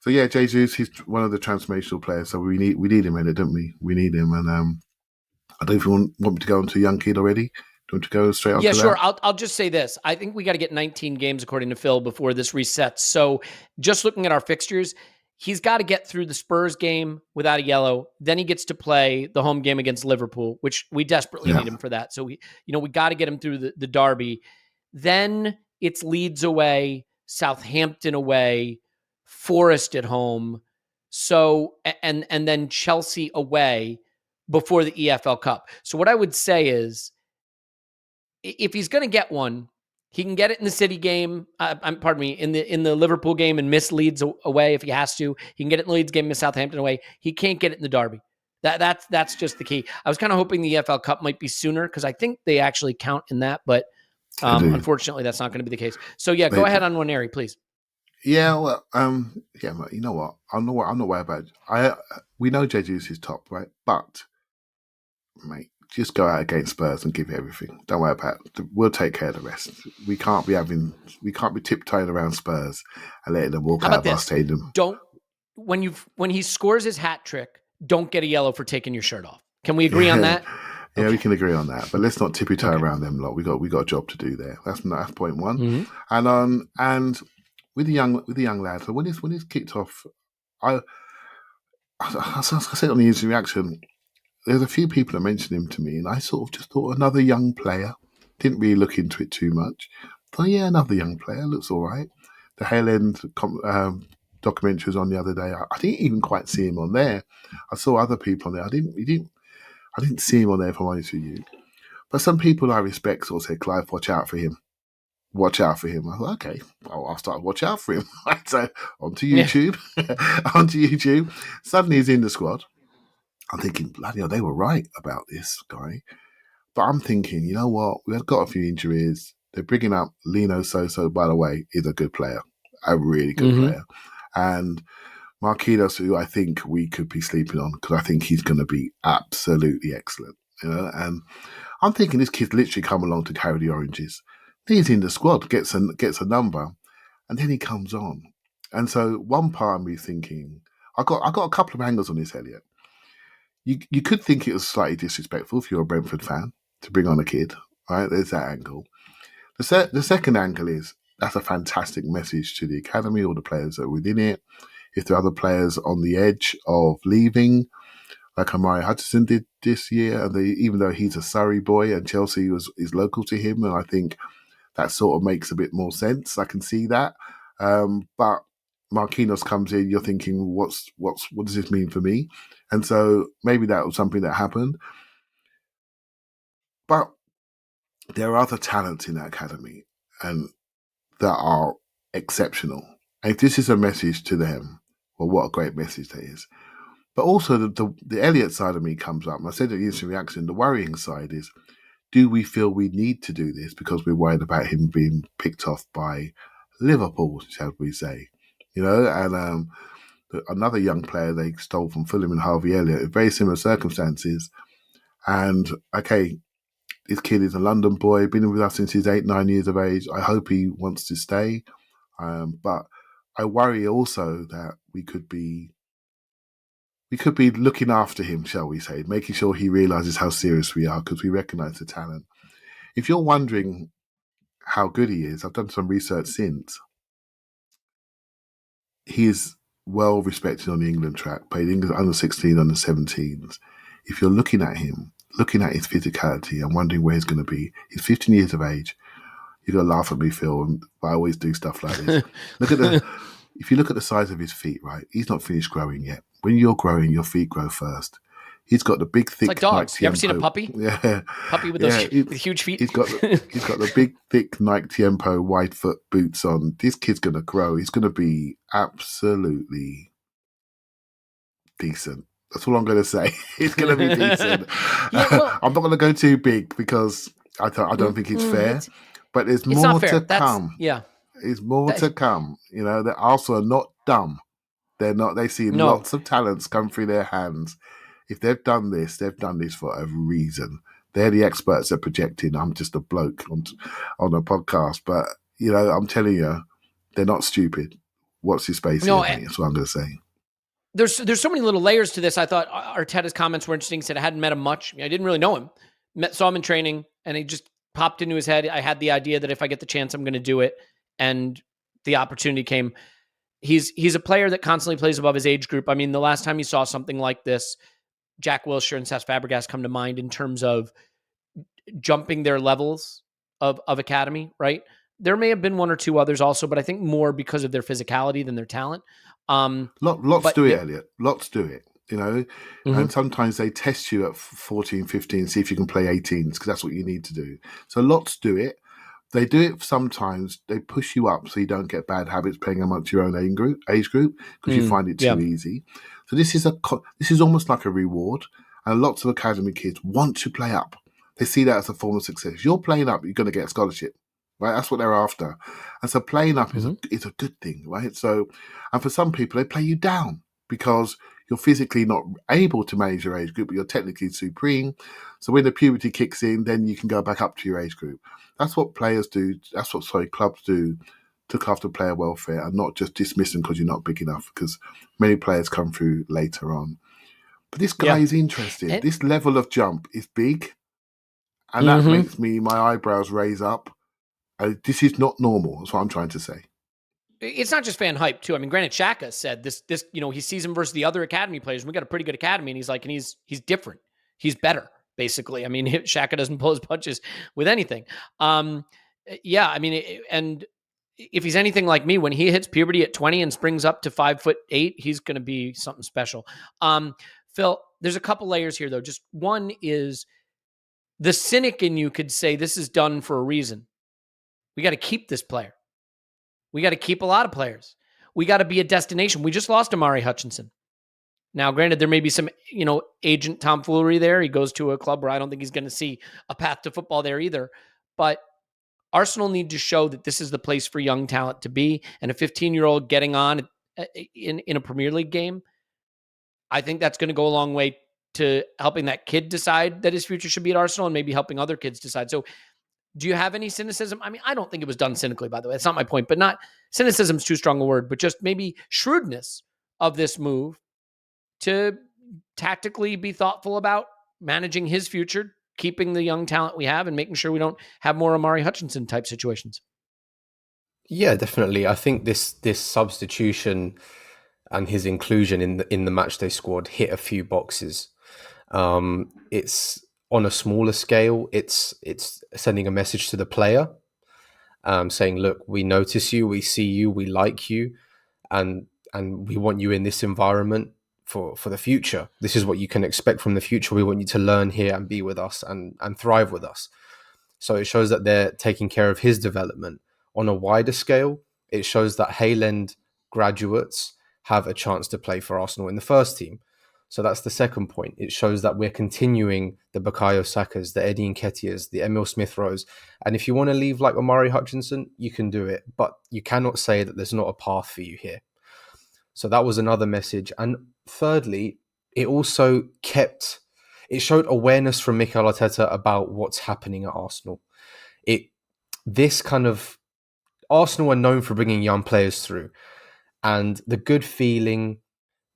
yeah, Jesus, he's one of the transformational players. So we need him in it, don't we? We need him, and I don't know if you want me to go on to young kid already. Do you want to go straight on to that? Yeah, sure. I'll just say this. I think we got to get 19 games, according to Phil, before this resets. So just looking at our fixtures, he's got to get through the Spurs game without a yellow. Then he gets to play the home game against Liverpool, which we desperately need him for that. So we got to get him through the derby. Then it's Leeds away, Southampton away, Forest at home. So and then Chelsea away before the EFL Cup. So what I would say is, if he's going to get one, he can get it in the City game. In the Liverpool game and miss Leeds away if he has to. He can get it in the Leeds game, miss Southampton away. He can't get it in the derby. That's just the key. I was kind of hoping the EFL Cup might be sooner because I think they actually count in that, but unfortunately, that's not going to be the case. So yeah, go ahead on Nwaneri, please. Yeah, well, yeah, mate, you know what? I'm not worried about it. We know Jesus is top, right? But mate, just go out against Spurs and give it everything. Don't worry about it. We'll take care of the rest. We can't be tiptoeing around Spurs and letting them walk out of our stadium. When he scores his hat trick, don't get a yellow for taking your shirt off. Can we agree on that? Yeah, okay. We can agree on that. But let's not tippy-toe around them lot. We got a job to do there. That's point one. Mm-hmm. And with the young lad, so when he's kicked off, I said on the instant reaction, there's a few people that mentioned him to me, and I sort of just thought another young player. Didn't really look into it too much. Thought, yeah, another young player looks all right. The Hale End documentary was on the other day. I didn't even quite see him on there. I saw other people on there. I didn't see him on there, if I'm honest with you. But some people I respect sort of said, Clive, watch out for him. Watch out for him. I thought, okay, I'll start to watch out for him. So onto YouTube. Onto YouTube. Suddenly he's in the squad. I'm thinking, bloody hell, they were right about this guy. But I'm thinking, you know what? We've got a few injuries. They're bringing up Lino Soso, by the way, is a good player. A really good player. And Marquinhos, who I think we could be sleeping on, because I think he's going to be absolutely excellent. And I'm thinking this kid's literally come along to carry the oranges. He's in the squad, gets a number, and then he comes on. And so one part of me thinking, I got a couple of angles on this, Elliot. You could think it was slightly disrespectful if you're a Brentford fan to bring on a kid, right? There's that angle. The second angle is that's a fantastic message to the academy, all the players that are within it. If there are other players on the edge of leaving, like Amari Hutchinson did this year, and even though he's a Surrey boy and Chelsea is local to him, and I think that sort of makes a bit more sense. I can see that. But Marquinhos comes in, you're thinking, what does this mean for me? And so maybe that was something that happened. But there are other talents in that academy and that are exceptional. And if this is a message to them, well, what a great message that is. But also the Elliot side of me comes up. And I said at the instant reaction, the worrying side is, do we feel we need to do this because we're worried about him being picked off by Liverpool, shall we say? And another young player they stole from Fulham and Harvey Elliott in very similar circumstances. And, okay, this kid is a London boy, been with us since he's 8-9 years of age. I hope he wants to stay. But I worry also that we could be looking after him, shall we say, making sure he realises how serious we are because we recognise the talent. If you're wondering how good he is, I've done some research since. He is well respected on the England track, played England under 16, under 17s. If you're looking at him, looking at his physicality and wondering where he's going to be, he's 15 years of age. You're going to laugh at me, Phil, but I always do stuff like this. If you look at the size of his feet, right, he's not finished growing yet. When you're growing, your feet grow first. He's got the big, thick. It's like dogs. You ever seen a puppy? Yeah, puppy with those with huge feet. He's got the big, thick Nike Tiempo wide foot boots on. This kid's gonna grow. He's gonna be absolutely decent. That's all I'm gonna say. He's gonna be decent. I'm not gonna go too big because I don't think it's fair. But there's more to come. Yeah, there's more to come. That Arsenal are not dumb. They're not. They see lots of talents come through their hands. if they've done this for a reason. They're the experts at projecting. I'm just a bloke on a podcast, but I'm telling you, they're not stupid. Watch this space here, mate. That's what I'm going to say. There's so many little layers to this. I thought Arteta's comments were interesting. He said I hadn't met him much. I didn't really know him. Saw him in training, and he just popped into his head. I had the idea that if I get the chance, I'm going to do it, and the opportunity came. He's a player that constantly plays above his age group. I mean, the last time you saw something like this, Jack Wilshere and Cesc Fabregas come to mind in terms of jumping their levels of academy, right? There may have been one or two others also, but I think more because of their physicality than their talent. Lots do it, Elliot. Lots do it, and sometimes they test you at 14, 15, see if you can play 18s, because that's what you need to do. So lots do it. They do it sometimes. They push you up so you don't get bad habits playing amongst your own age group because you find it too easy. So this is almost like a reward, and lots of academy kids want to play up. They see that as a form of success. You're playing up, you're going to get a scholarship, right? That's what they're after. And so playing up is a good thing, right? So, and for some people, they play you down because you're physically not able to manage your age group, but you're technically supreme. So when the puberty kicks in, then you can go back up to your age group. That's what players do. That's what, clubs do to look after player welfare and not just dismiss them because you're not big enough, because many players come through later on. But this guy is interesting. This level of jump is big, and that makes my eyebrows raise up. This is not normal. That's what I'm trying to say. It's not just fan hype too. I mean, granted, Xhaka said this, he sees him versus the other academy players. We got a pretty good academy, and he's like, and he's different. He's better, basically. I mean, Xhaka doesn't pull his punches with anything. I mean, and if he's anything like me, when he hits puberty at 20 and springs up to 5'8", he's going to be something special. Phil, there's a couple layers here though. Just one is the cynic in you could say this is done for a reason. We got to keep this player. We got to keep a lot of players. We got to be a destination. We just lost Amari Hutchinson. Now, granted, there may be some, agent tomfoolery there. He goes to a club where I don't think he's going to see a path to football there either. But Arsenal need to show that this is the place for young talent to be. And a 15-year-old getting on in a Premier League game, I think that's going to go a long way to helping that kid decide that his future should be at Arsenal and maybe helping other kids decide. So do you have any cynicism? I mean, I don't think it was done cynically, by the way. That's not my point, but not cynicism is too strong a word, but just maybe shrewdness of this move to tactically be thoughtful about managing his future, keeping the young talent we have, and making sure we don't have more Amari Hutchinson type situations. Yeah, definitely. I think this substitution and his inclusion in the matchday squad hit a few boxes. It's on a smaller scale. It's sending a message to the player, saying, "Look, we notice you, we see you, we like you, and we want you in this environment for the future. This is what you can expect from the future. We want you to learn here and be with us and thrive with us." So it shows that they're taking care of his development. On a wider scale, it shows that Hayland graduates have a chance to play for Arsenal in the first team. So that's the second point. It shows that we're continuing the Bukayo Sakas, the Eddie Nketiahs, the Emil Smith-Rowes. And if you want to leave like Omari Hutchinson, you can do it. But you cannot say that there's not a path for you here. So that was another message. And thirdly, it also showed awareness from Mikel Arteta about what's happening at Arsenal. Arsenal are known for bringing young players through. And the good feeling,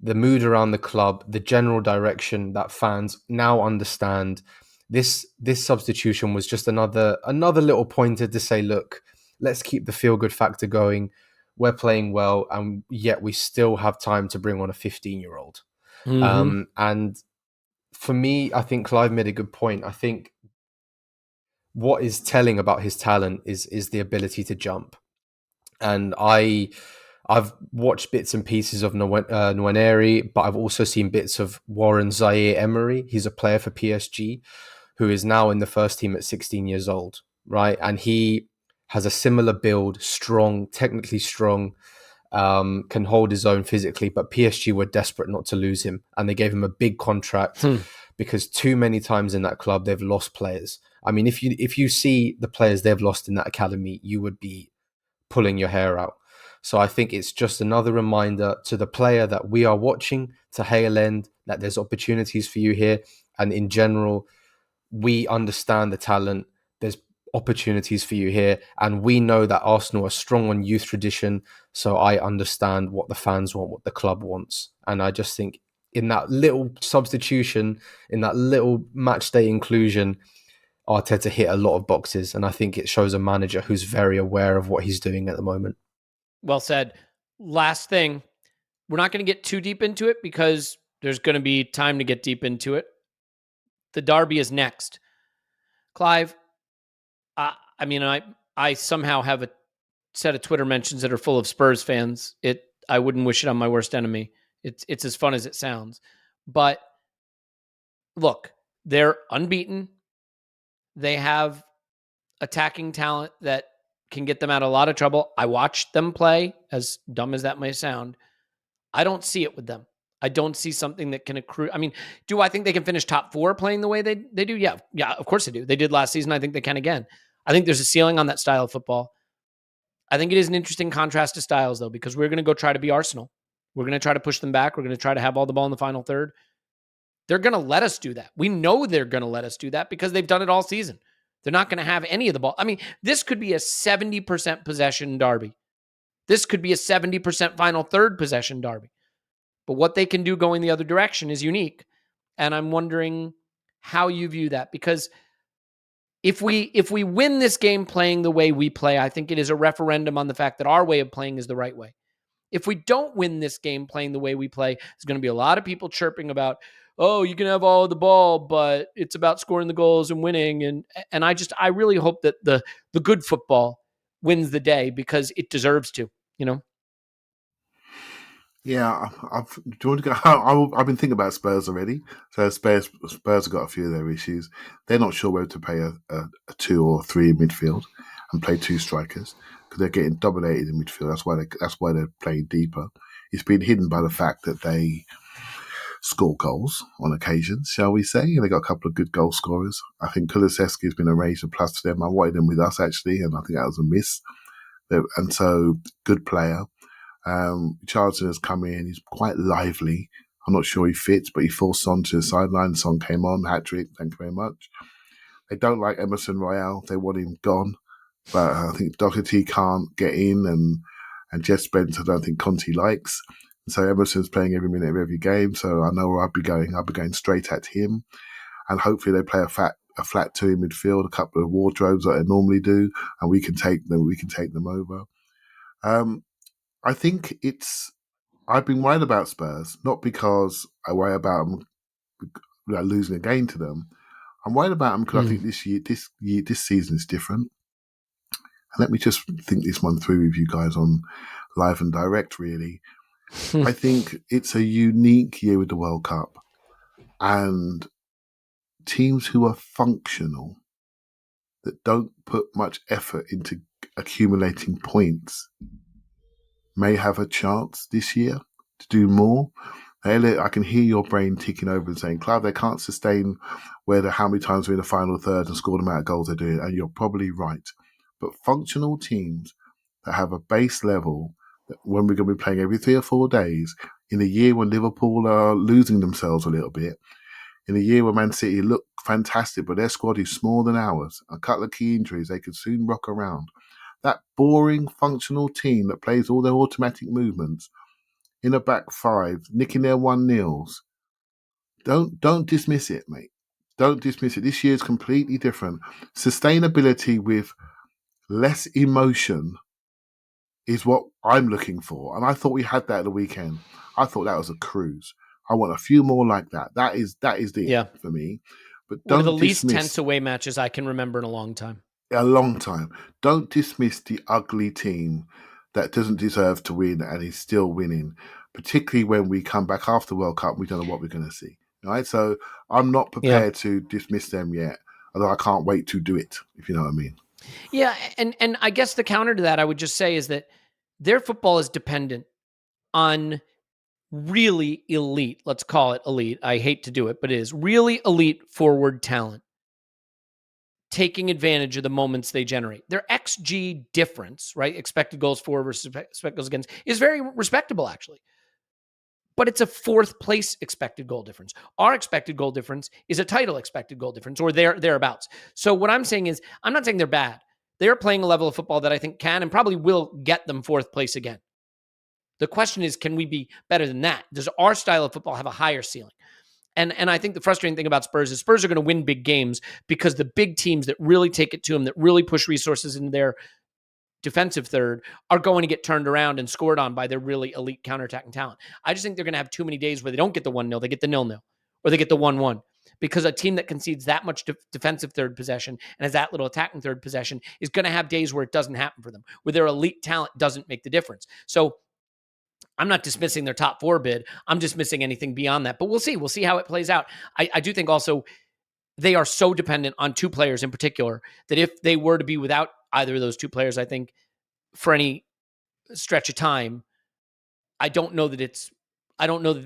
the mood around the club, the general direction that fans now understand, this substitution was just another little pointer to say, look, let's keep the feel-good factor going. We're playing well, and yet we still have time to bring on a 15-year-old. And for me, I think Clive made a good point. I think what is telling about his talent is the ability to jump. And I've watched bits and pieces of Nwaneri, but I've also seen bits of Warren Zaire-Emery. He's a player for PSG who is now in the first team at 16 years old, right? And he has a similar build, strong, technically strong, can hold his own physically, but PSG were desperate not to lose him. And they gave him a big contract because too many times in that club, they've lost players. I mean, if you see the players they've lost in that academy, you would be pulling your hair out. So I think it's just another reminder to the player that we are watching, to Hale End, that there's opportunities for you here. And in general, we understand the talent. There's opportunities for you here. And we know that Arsenal are strong on youth tradition. So I understand what the fans want, what the club wants. And I just think in that little substitution, in that little match day inclusion, Arteta hit a lot of boxes. And I think it shows a manager who's very aware of what he's doing at the moment. Well said. Last thing, we're not going to get too deep into it because there's going to be time to get deep into it. The derby is next. Clive, I somehow have a set of Twitter mentions that are full of Spurs fans. I wouldn't wish it on my worst enemy. It's as fun as it sounds. But look, they're unbeaten. They have attacking talent that can get them out of a lot of trouble. I watched them play, as dumb as that may sound. I don't see it with them. I don't see something that can accrue. I mean, do I think they can finish top 4 playing the way they do? Yeah, of course they do. They did last season. I think they can again. I think there's a ceiling on that style of football. I think it is an interesting contrast to styles, though, because we're going to go try to be Arsenal. We're going to try to push them back. We're going to try to have all the ball in the final third. They're going to let us do that. We know they're going to let us do that because they've done it all season. They're not going to have any of the ball. I mean, this could be a 70% possession derby. This could be a 70% final third possession derby. But what they can do going the other direction is unique. And I'm wondering how you view that. Because if we win this game playing the way we play, I think it is a referendum on the fact that our way of playing is the right way. If we don't win this game playing the way we play, there's going to be a lot of people chirping about, oh, you can have all of the ball, but it's about scoring the goals and winning. And I really hope that the good football wins the day because it deserves to, you know? Yeah, do you want to go? I've been thinking about Spurs already. So Spurs have got a few of their issues. They're not sure whether to play a 2 or 3 in midfield and play 2 strikers because they're getting dominated in midfield. That's why they're playing deeper. It's been hidden by the fact that they score goals on occasions, shall we say? And they got a couple of good goal scorers. I think Kulusevski has been a major plus to them. I wanted them with us actually, and I think that was a miss. And so, good player. Charlton has come in. He's quite lively. I'm not sure he fits, but he forced Son to the sideline. Son came on, hat-trick. Thank you very much. They don't like Emerson Royale. They want him gone. But I think Doherty can't get in, and Jeff Spencer I don't think Conte likes. So Emerson's playing every minute of every game. So I know where I'll be going. I'll be going straight at him. And hopefully they play a flat 2 in midfield, a couple of wardrobes that they normally do, and we can take them over. I think I've been worried about Spurs, not because I worry about them losing a game to them. I'm worried about them because I think this season is different. And let me just think this one through with you guys on live and direct, really. I think it's a unique year with the World Cup and teams who are functional, that don't put much effort into accumulating points, may have a chance this year to do more. Elliot, I can hear your brain ticking over and saying, Clive, they can't sustain how many times they're in the final third and score the amount of goals they're doing. And you're probably right. But functional teams that have a base level, that when we're going to be playing every 3 or 4 days, in a year when Liverpool are losing themselves a little bit, in a year where Man City look fantastic, but their squad is smaller than ours, a couple of key injuries, they could soon rock around. That boring, functional team that plays all their automatic movements in a back 5, nicking their 1-0s. Don't dismiss it, mate. Don't dismiss it. This year's completely different. Sustainability with less emotion is what I'm looking for. And I thought we had that at the weekend. I thought that was a cruise. I want a few more like that. That is the for me. But don't one of the dismiss, least tense away matches I can remember in a long time. A long time. Don't dismiss the ugly team that doesn't deserve to win and is still winning, particularly when we come back after the World Cup. We don't know what we're going to see. Right? So I'm not prepared to dismiss them yet, although I can't wait to do it, if you know what I mean. Yeah, and I guess the counter to that I would just say is that their football is dependent on really elite, let's call it elite. I hate to do it, but it is really elite forward talent. taking advantage of the moments they generate. Their XG difference, right? Expected goals for versus expected goals against, is very respectable, actually. But it's a fourth place expected goal difference. Our expected goal difference is a title expected goal difference, or thereabouts. So what I'm saying is, I'm not saying they're bad. They're playing a level of football that I think can and probably will get them fourth place again. The question is, can we be better than that? Does our style of football have a higher ceiling? And I think the frustrating thing about Spurs is Spurs are going to win big games because the big teams that really take it to them, that really push resources into their defensive third, are going to get turned around and scored on by their really elite counterattacking talent. I just think they're going to have too many days where they don't get the 1-0, they get the 0-0, or they get the 1-1. Because a team that concedes that much defensive third possession and has that little attacking third possession is going to have days where it doesn't happen for them, where their elite talent doesn't make the difference. So I'm not dismissing their top 4 bid. I'm dismissing anything beyond that. But we'll see. We'll see how it plays out. I do think also they are so dependent on 2 players in particular that if they were to be without either of those 2 players, I think for any stretch of time, I don't know that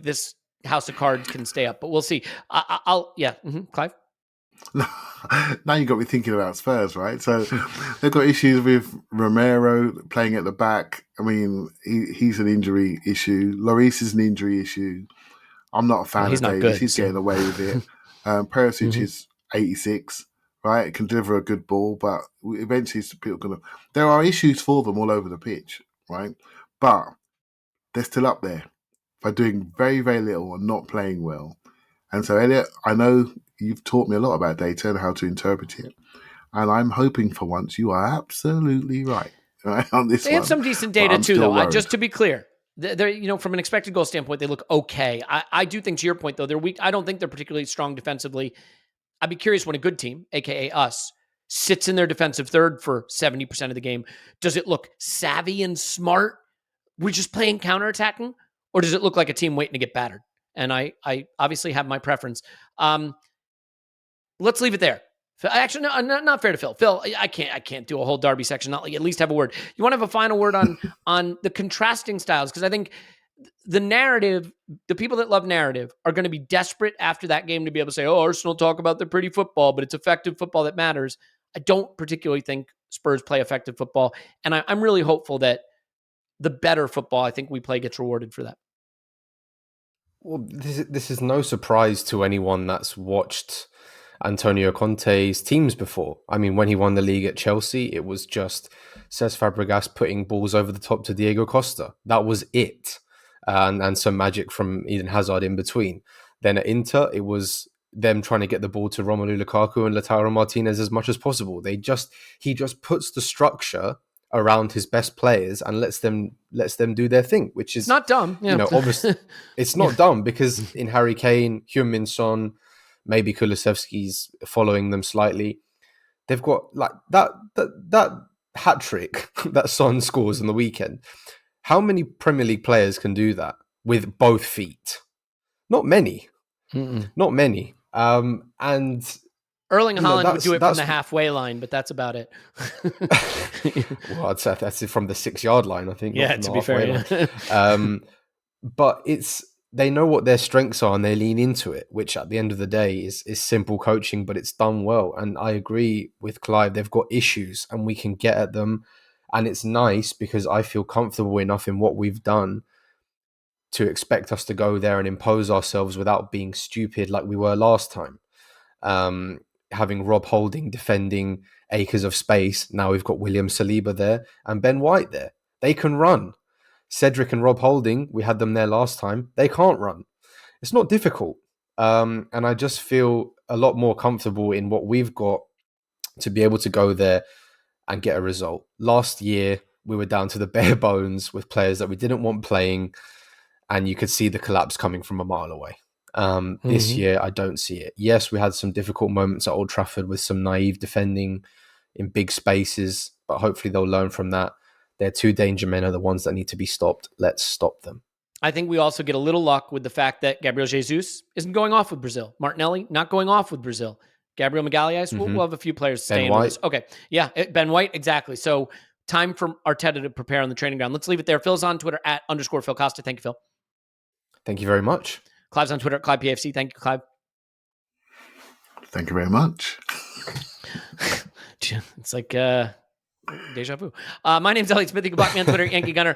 this house of cards can stay up, but we'll see. Clive? Now you got me thinking about Spurs, right? So they've got issues with Romero playing at the back. I mean, he's an injury issue. Lloris is an injury issue. I'm not a fan of Davies. He's getting away with it. Perisic is 86, right? Can deliver a good ball, but eventually people are going to... There are issues for them all over the pitch, right? But they're still up there by doing very, very little and not playing well. And so, Elliot, I know you've taught me a lot about data and how to interpret it. And I'm hoping for once you are absolutely right on this one. They have some decent data too, though. Just to be clear, they're, from an expected goal standpoint, they look okay. I do think, to your point, though, they're weak. I don't think they're particularly strong defensively. I'd be curious when a good team, aka us, sits in their defensive third for 70% of the game. Does it look savvy and smart? We're just playing counterattacking? Or does it look like a team waiting to get battered? And I obviously have my preference. Let's leave it there. Actually, no, not fair to Phil. Phil, I can't do a whole Derby section. Not like at least have a word. You want to have a final word on the contrasting styles? Because I think the narrative, the people that love narrative, are going to be desperate after that game to be able to say, "Oh, Arsenal talk about their pretty football, but it's effective football that matters." I don't particularly think Spurs play effective football, and I'm really hopeful that the better football I think we play gets rewarded for that. Well, this is no surprise to anyone that's watched Antonio Conte's teams before. I mean, when he won the league at Chelsea, it was just Cesc Fabregas putting balls over the top to Diego Costa. That was it. And some magic from Eden Hazard in between. Then at Inter, it was them trying to get the ball to Romelu Lukaku and Lautaro Martinez as much as possible. He just puts the structure around his best players and lets them do their thing, which is not dumb. Yeah. Obviously it's not dumb, because in Harry Kane, Heung-min Son, maybe Kulusevski's following them slightly. They've got like that hat trick that Son scores on the weekend. How many Premier League players can do that with both feet? Not many. Not many. And Erling Haaland would do it from the halfway line, but that's about it. Well, that's it from the 6-yard line, I think. Yeah, to be fair. Yeah. But they know what their strengths are and they lean into it, which at the end of the day is simple coaching, but it's done well. And I agree with Clive. They've got issues and we can get at them. And it's nice because I feel comfortable enough in what we've done to expect us to go there and impose ourselves without being stupid like we were last time. Having Rob Holding defending acres of space. Now we've got William Saliba there and Ben White there. They can run. Cedric and Rob Holding, we had them there last time. They can't run. It's not difficult. And I just feel a lot more comfortable in what we've got to be able to go there and get a result. Last year, we were down to the bare bones with players that we didn't want playing, and you could see the collapse coming from a mile away. This year, I don't see it. Yes, we had some difficult moments at Old Trafford with some naive defending in big spaces, but hopefully they'll learn from that. Their 2 danger men are the ones that need to be stopped. Let's stop them. I think we also get a little luck with the fact that Gabriel Jesus isn't going off with Brazil. Martinelli not going off with Brazil. Gabriel Magalhaes, we'll have a few players staying with us. Okay. Yeah, Ben White, exactly. So time for Arteta to prepare on the training ground. Let's leave it there. Phil's on Twitter @_Phil Costa. Thank you, Phil. Thank you very much. Clive's on Twitter @ClivePFC. Thank you, Clive. Thank you very much. It's like deja vu. My name's Elliot Smith. You can block me on Twitter, Yankee Gunner.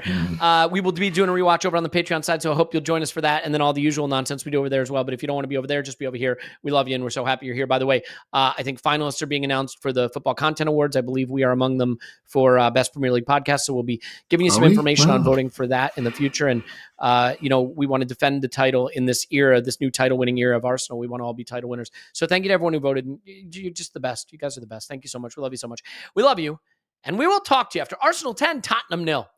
We will be doing a rewatch over on the Patreon side, so I hope you'll join us for that, and then all the usual nonsense we do over there as well. But if you don't want to be over there, just be over here. We love you, and we're so happy you're here. By the way, I think finalists are being announced for the Football Content Awards. I believe we are among them for Best Premier League Podcast, so we'll be giving you some information on voting for that in the future. And, we want to defend the title in this era, this new title-winning era of Arsenal. We want to all be title winners. So thank you to everyone who voted. You're just the best. You guys are the best. Thank you so much. We love you so much. We love you. And we will talk to you after Arsenal 10, Tottenham 0.